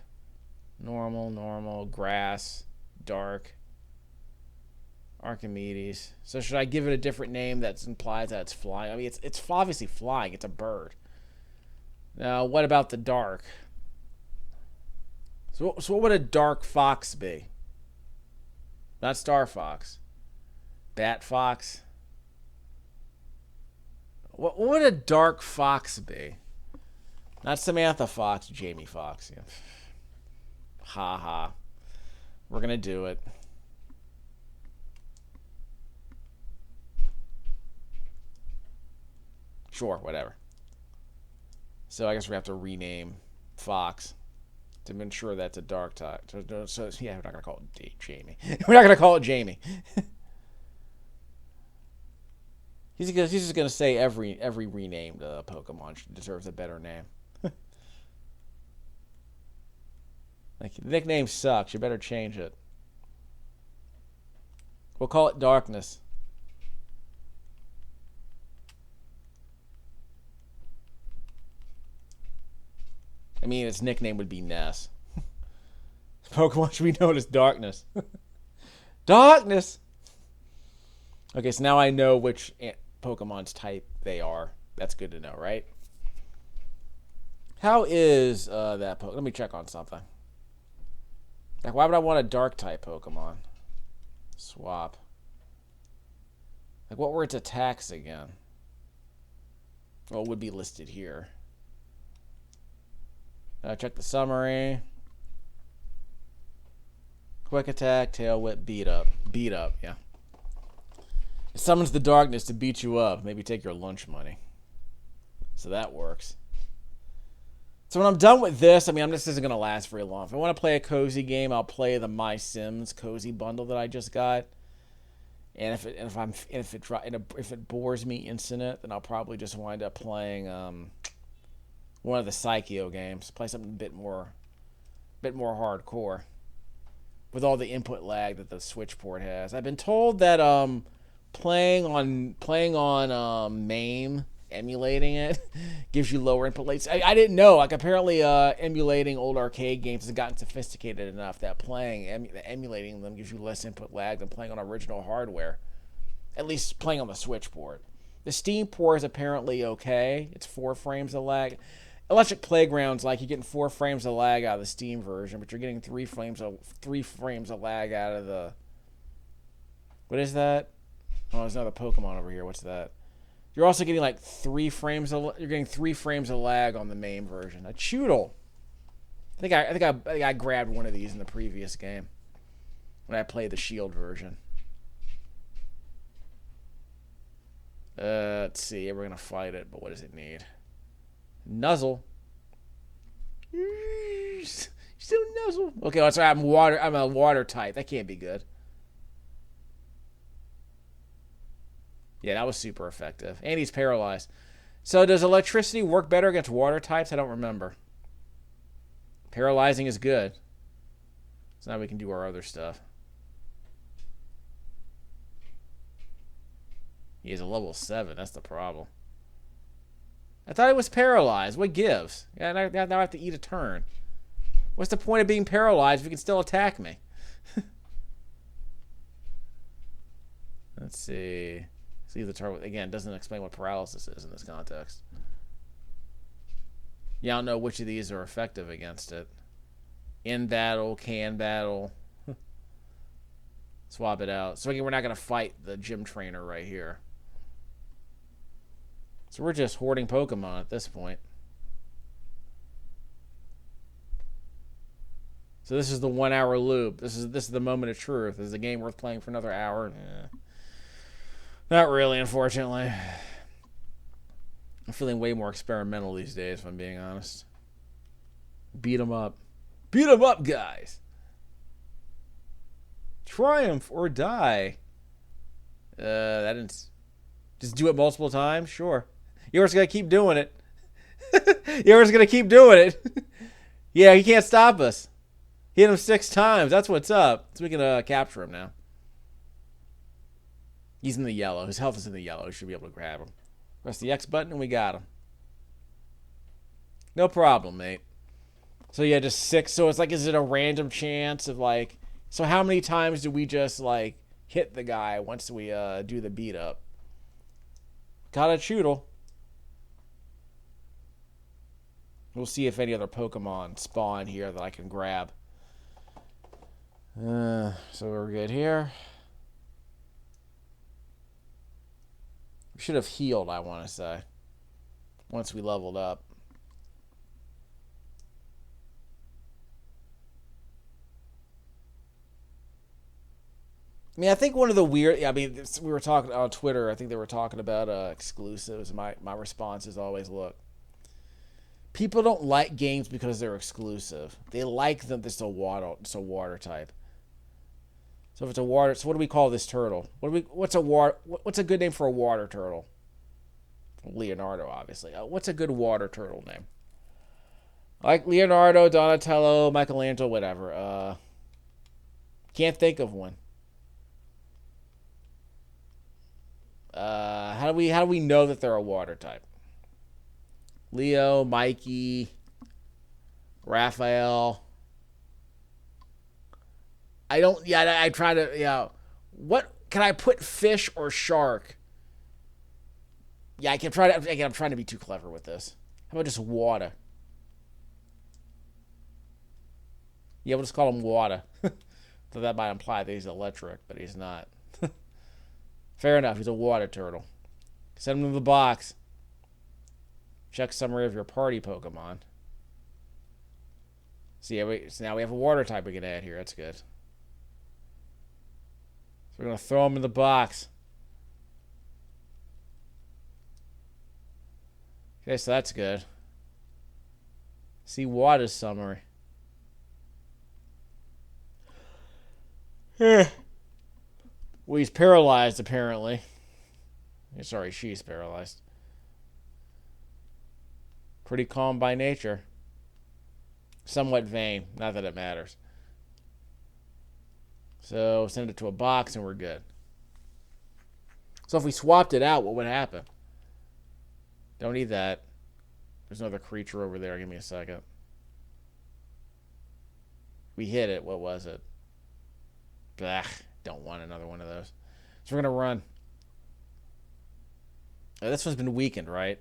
Normal, grass, dark, Archimedes. So should I give it a different name that implies that it's flying? I mean, it's obviously flying. It's a bird. Now, what about the dark? So what would a dark fox be? Not Star Fox. Bat Fox. What would a dark fox be? Not Samantha Fox, Jamie Fox. Yeah. Ha ha. We're going to do it. Sure, whatever. So I guess we have to rename Fox to ensure that's a dark type. So yeah, we're not going to call it Jamie. We're not going to call it Jamie. He's just going to say every renamed Pokemon deserves a better name. Like, the nickname sucks. You better change it. We'll call it Darkness. I mean, its nickname would be Ness. Pokemon should be known as Darkness. Darkness! Okay, so now I know which Pokemon's type they are. That's good to know, right? How is that Pokemon? Let me check on something. Like, why would I want a dark type Pokemon? Swap. Like, what were its attacks again? Well, it would be listed here. Check the summary. Quick attack, tail whip, beat up. Beat up, yeah. It summons the darkness to beat you up. Maybe take your lunch money. So that works. So when I'm done with this, I mean, this isn't going to last very long. If I want to play a cozy game, I'll play the My Sims cozy bundle that I just got. And if it bores me instant, then I'll probably just wind up playing one of the Psycho games. Play something a bit more hardcore with all the input lag that the Switch port has. I've been told that playing on MAME, emulating it, gives you lower input latency. I didn't know. Like, apparently emulating old arcade games has gotten sophisticated enough that emulating them gives you less input lag than playing on original hardware. At least playing on the Switch port. The Steam port is apparently okay. It's 4 frames of lag. Electric Playground's like you're getting 4 frames of lag out of the Steam version, but you're getting 3 frames of lag out of the... What is that? Oh, there's another Pokemon over here. What's that? You're also getting like 3 frames of lag on the main version. A Choodle. I think I grabbed one of these in the previous game when I played the Shield version. Let's see. We're gonna fight it, but what does it need? Nuzzle. Still Nuzzle. Okay, well, sorry. I'm a water type. That can't be good. Yeah, that was super effective. And he's paralyzed. So does electricity work better against water types? I don't remember. Paralyzing is good. So now we can do our other stuff. He is a level 7. That's the problem. I thought he was paralyzed. What gives? Yeah, now I have to eat a turn. What's the point of being paralyzed if you can still attack me? Let's see. See the turtle again. Doesn't explain what paralysis is in this context. Yeah, I don't know which of these are effective against it. In battle, can battle. Swap it out. So again, we're not gonna fight the gym trainer right here. So we're just hoarding Pokemon at this point. So this is the 1 hour loop. This is the moment of truth. Is the game worth playing for another hour? Not really, unfortunately. I'm feeling way more experimental these days, if I'm being honest. Beat 'em up. Beat 'em up, guys. Triumph or die. That didn't... Just do it multiple times? Sure. You're just going to keep doing it. You're just going to keep doing it. Yeah, he can't stop us. Hit him 6 times. That's what's up. So we can capture him now. He's in the yellow. His health is in the yellow. We should be able to grab him. Press the X button and we got him. No problem, mate. So yeah, just 6. So it's like, is it a random chance of like... So how many times do we just like hit the guy once we do the beat up? Got a Choodle. We'll see if any other Pokemon spawn here that I can grab. So we're good here. We should have healed, I want to say, once we leveled up. I mean, I think one of the weird... I mean, we were talking on Twitter. I think they were talking about exclusives. My response is always, look, people don't like games because they're exclusive. They like them. It's a water type. So if it's a water... So what do we call this turtle? What's a good name for a water turtle? Leonardo, obviously. What's a good water turtle name? Like Leonardo, Donatello, Michelangelo, whatever. Can't think of one. How do we know that they're a water type? Leo, Mikey, Raphael. I try to, what can I put fish or shark Yeah, I can try to. Again, I'm trying to be too clever with this. How about just water? Yeah, we'll just call him water. So that might imply that he's electric, but he's not. Fair enough. He's a water turtle. Send him to the box. Check summary of your party Pokemon. So now we have a water type we can add here. That's good. So we're going to throw him in the box. Okay, so that's good. See water summary. Well, he's paralyzed, apparently. Sorry, she's paralyzed. Pretty calm by nature. Somewhat vain. Not that it matters. So, send it to a box and we're good. So, if we swapped it out, what would happen? Don't need that. There's another creature over there. Give me a second. We hit it. What was it? Blah. Don't want another one of those. So, we're going to run. Oh, this one's been weakened, right?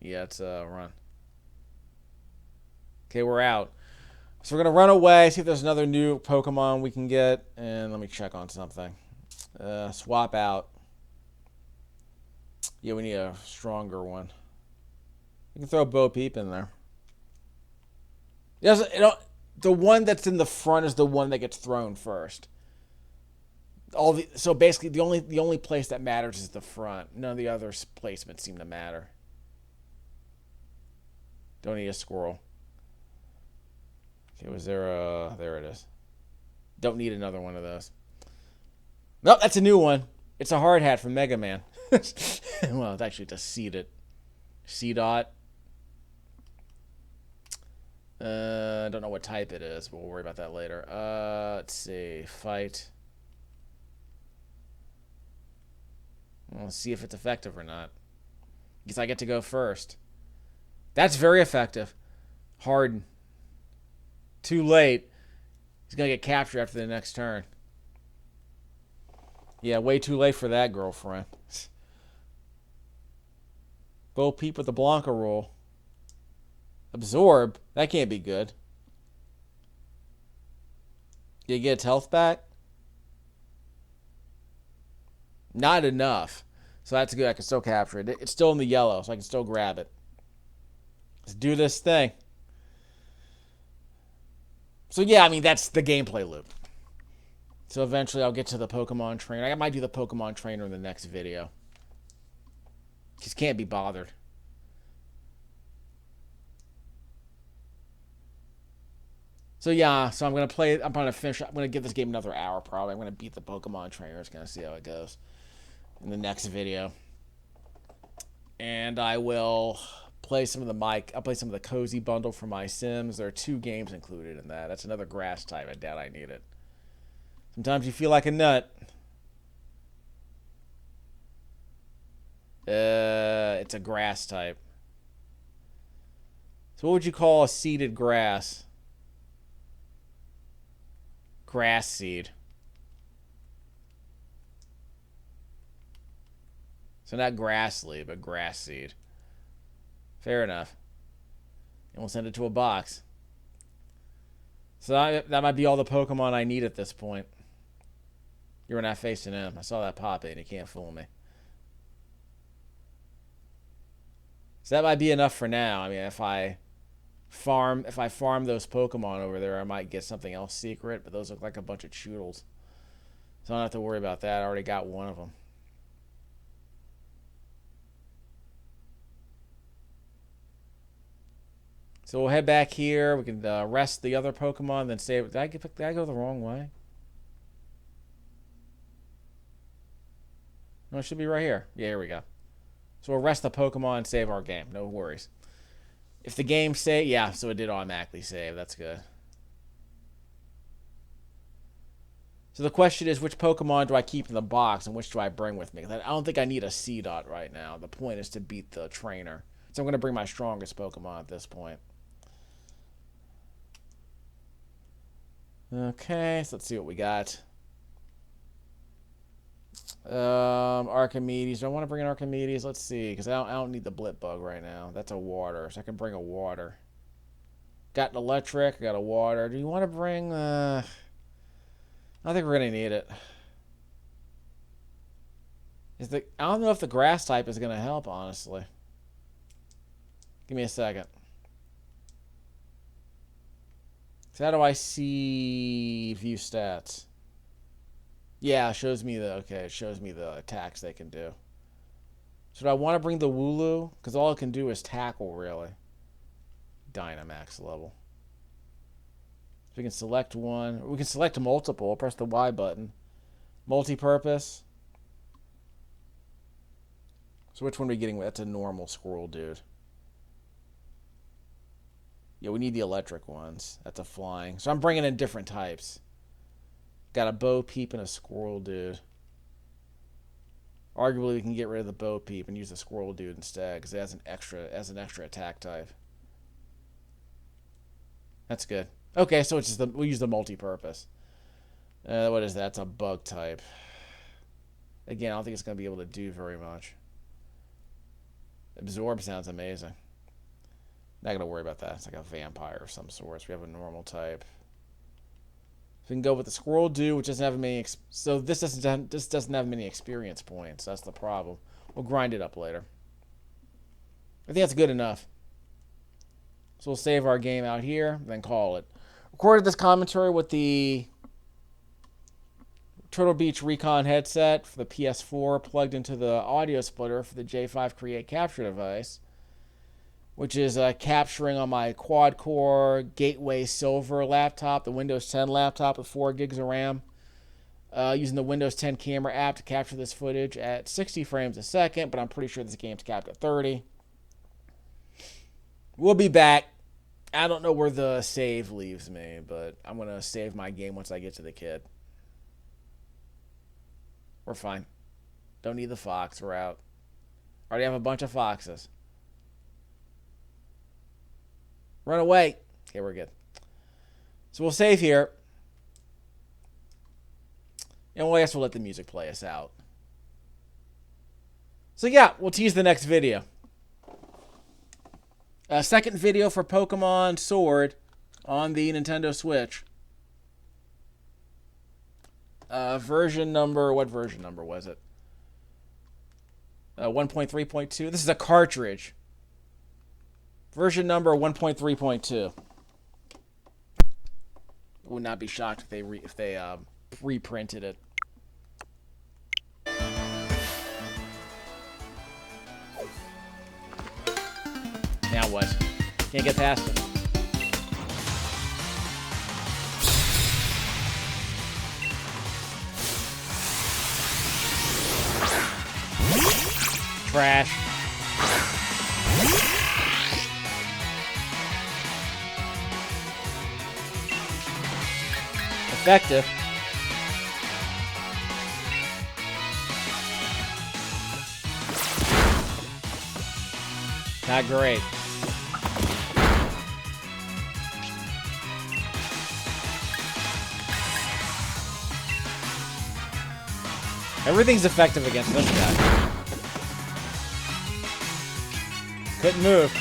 Yeah, it's run. Okay, we're out. So we're going to run away, see if there's another new Pokemon we can get. And let me check on something. Swap out. Yeah, we need a stronger one. You can throw Bo Peep in there. Yes, the one that's in the front is the one that gets thrown first. So basically, the only place that matters is the front. None of the other placements seem to matter. Don't need a squirrel. Okay, was there a... There it is. Don't need another one of those. Nope, that's a new one. It's a hard hat from Mega Man. Well, it's actually just seeded. C-Dot. I don't know what type it is, but we'll worry about that later. Let's see. Fight. Let's see if it's effective or not. Guess I get to go first. That's very effective. Harden. Too late. He's going to get captured after the next turn. Yeah, way too late for that, girlfriend. Bo Peep with the Blanca roll. Absorb? That can't be good. Did you get its health back? Not enough. So that's good. I can still capture it. It's still in the yellow, so I can still grab it. Let's do this thing. So yeah, I mean, that's the gameplay loop. So eventually I'll get to the Pokemon trainer. I might do the Pokemon trainer in the next video. Just can't be bothered. So yeah, so I'm going to finish. I'm going to give this game another hour probably. I'm going to beat the Pokemon trainer. It's going to see how it goes in the next video. And I will play some of I'll play some of the Cozy Bundle for my Sims. There are 2 games included in that. That's another grass type. I doubt I need it. Sometimes you feel like a nut. It's a grass type. So what would you call a seeded grass? Grass seed. So not grassly, but grass seed. Fair enough. And we'll send it to a box. So that might be all the Pokemon I need at this point. You're not facing him. I saw that pop in. You can't fool me. So that might be enough for now. I mean, if I farm those Pokemon over there, I might get something else secret. But those look like a bunch of Choodles. So I don't have to worry about that. I already got one of them. So we'll head back here. We can rest the other Pokemon, then save. Did I go the wrong way? No, it should be right here. Yeah, here we go. So we'll rest the Pokemon and save our game. No worries. If the game save, yeah, so it did automatically save. That's good. So the question is, which Pokemon do I keep in the box and which do I bring with me? I don't think I need a C-Dot right now. The point is to beat the trainer. So I'm going to bring my strongest Pokemon at this point. Okay, so let's see what we got. Archimedes. Do I want to bring in Archimedes? Let's see, because I don't need the blip bug right now. That's a water, so I can bring a water. Got an electric. Got a water. Do you want to bring? I don't think we're gonna need it. I don't know if the grass type is gonna help, honestly. Give me a second. So how do I see view stats? Yeah, it shows me it shows me the attacks they can do. So do I want to bring the Wooloo? Because all it can do is tackle, really. Dynamax level. So we can select one. We can select multiple. Press the Y button. Multi-purpose. So which one are we getting? That's a normal squirrel dude. Yeah, we need the electric ones. That's a flying. So I'm bringing in different types. Got a Bo Peep and a squirrel dude. Arguably, we can get rid of the Bo Peep and use the squirrel dude instead because it has an extra attack type. That's good. Okay, so it's just we'll use the multi-purpose. What is that? It's a bug type. Again, I don't think it's going to be able to do very much. Absorb sounds amazing. Not going to worry about that. It's like a vampire of some sort. So we have a normal type. So we can go with the squirrel dude, which doesn't have many. So this doesn't have many experience points. That's the problem. We'll grind it up later. I think that's good enough. So we'll save our game out here, then call it. Recorded this commentary with the Turtle Beach Recon headset for the PS4 plugged into the audio splitter for the J5 Create Capture device, which is capturing on my quad-core Gateway Silver laptop, the Windows 10 laptop with 4 gigs of RAM, using the Windows 10 camera app to capture this footage at 60 frames a second, but I'm pretty sure this game's capped at 30. We'll be back. I don't know where the save leaves me, but I'm going to save my game once I get to the kid. We're fine. Don't need the fox. We're out. Already have a bunch of foxes. Run away. Okay, we're good. So we'll save here. And I guess we'll let the music play us out. So yeah, we'll tease the next video. Second video for Pokemon Sword on the Nintendo Switch. Version number, what version number was it? 1.3.2. This is a cartridge. Version number 1.3.2. Would not be shocked if they reprinted it. Now what? Can't get past it. Trash. Effective. Not great. Everything's effective against this guy. Couldn't move.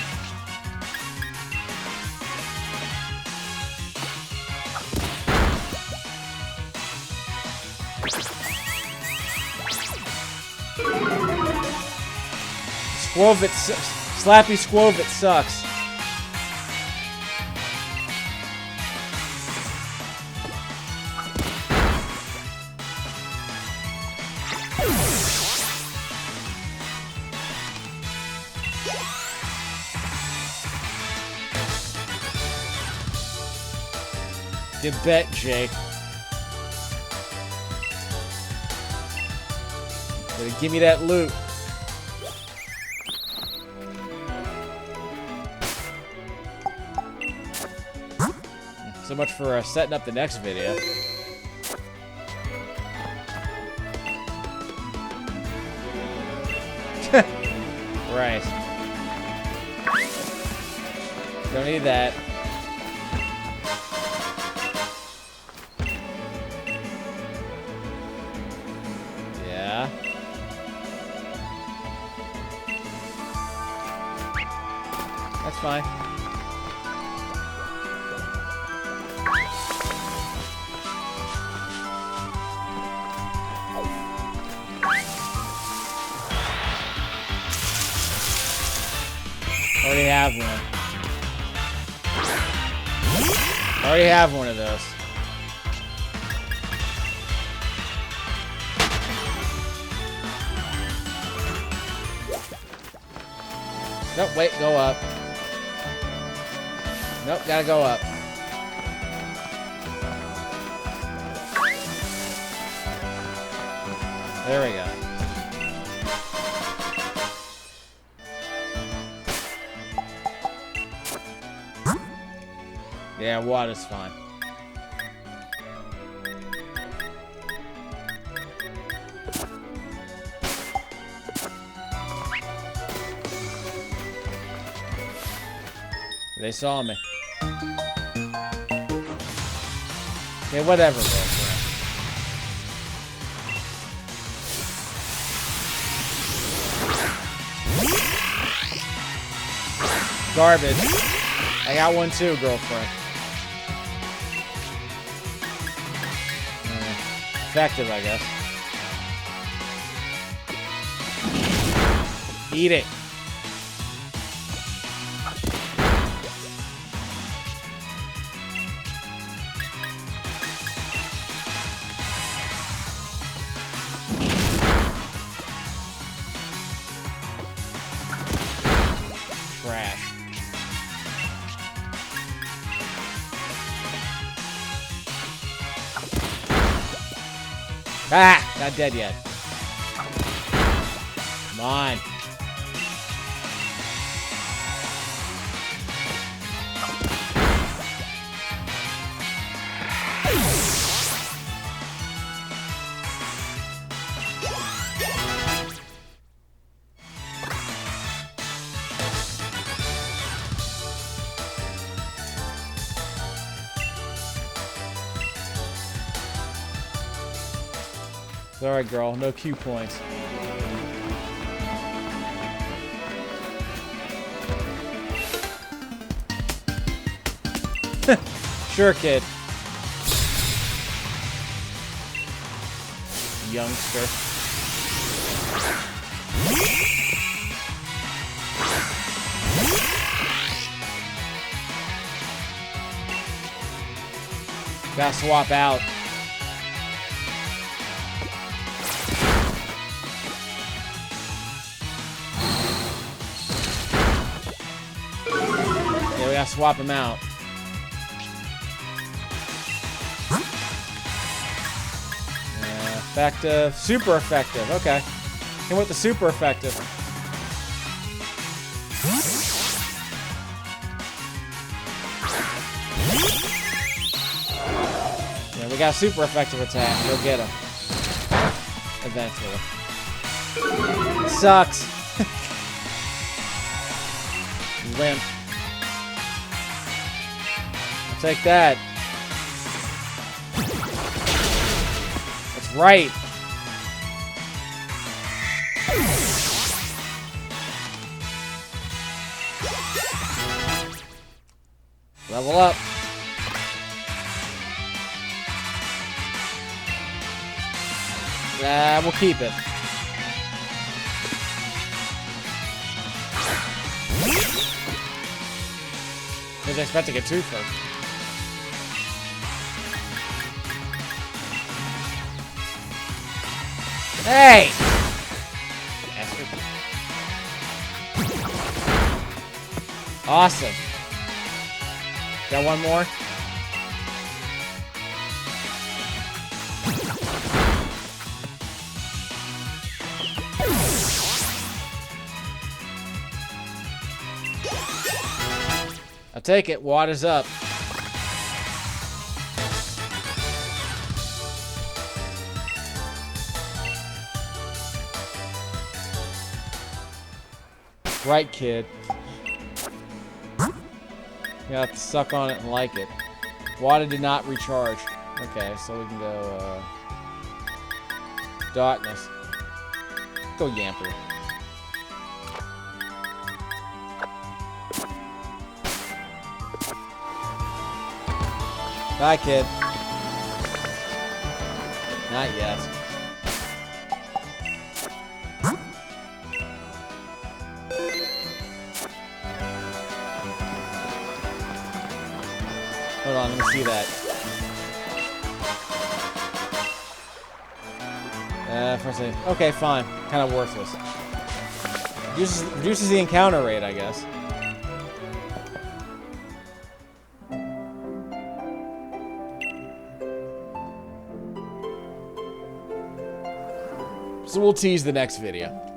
Slappy Squovit sucks. You bet, Jake. Better give me that loot. So much for setting up the next video. Right. Don't need that. Yeah. That's fine. Already have one. Already have one of those. Nope, wait, go up. Nope, gotta go up. There we go. Yeah, water's fine. They saw me. Okay, whatever, girlfriend. Garbage. I got one too, girlfriend. Effective, I guess. Eat it. Trash. Ah! Not dead yet. Come on. Sorry, girl. No Q points. Sure, kid. Youngster. Gotta swap out. Yeah, we gotta swap him out. Effective. Super effective. Okay. And with the super effective. Yeah, we got a super effective attack. You'll get him. Eventually. Sucks. Limp. I'll take that. That's right. Level up. We'll keep it. I was expecting a twofer. Hey! Bastard. Awesome. Got one more? I'll take it. Water's up. Right, kid. You have to suck on it and like it. Water did not recharge. Okay, so we can go, darkness. Go Yamper. Bye, kid. Not yet. Hold on, let me see that. First thing. Okay, fine. Kind of worthless. Reduces the encounter rate, I guess. So we'll tease the next video.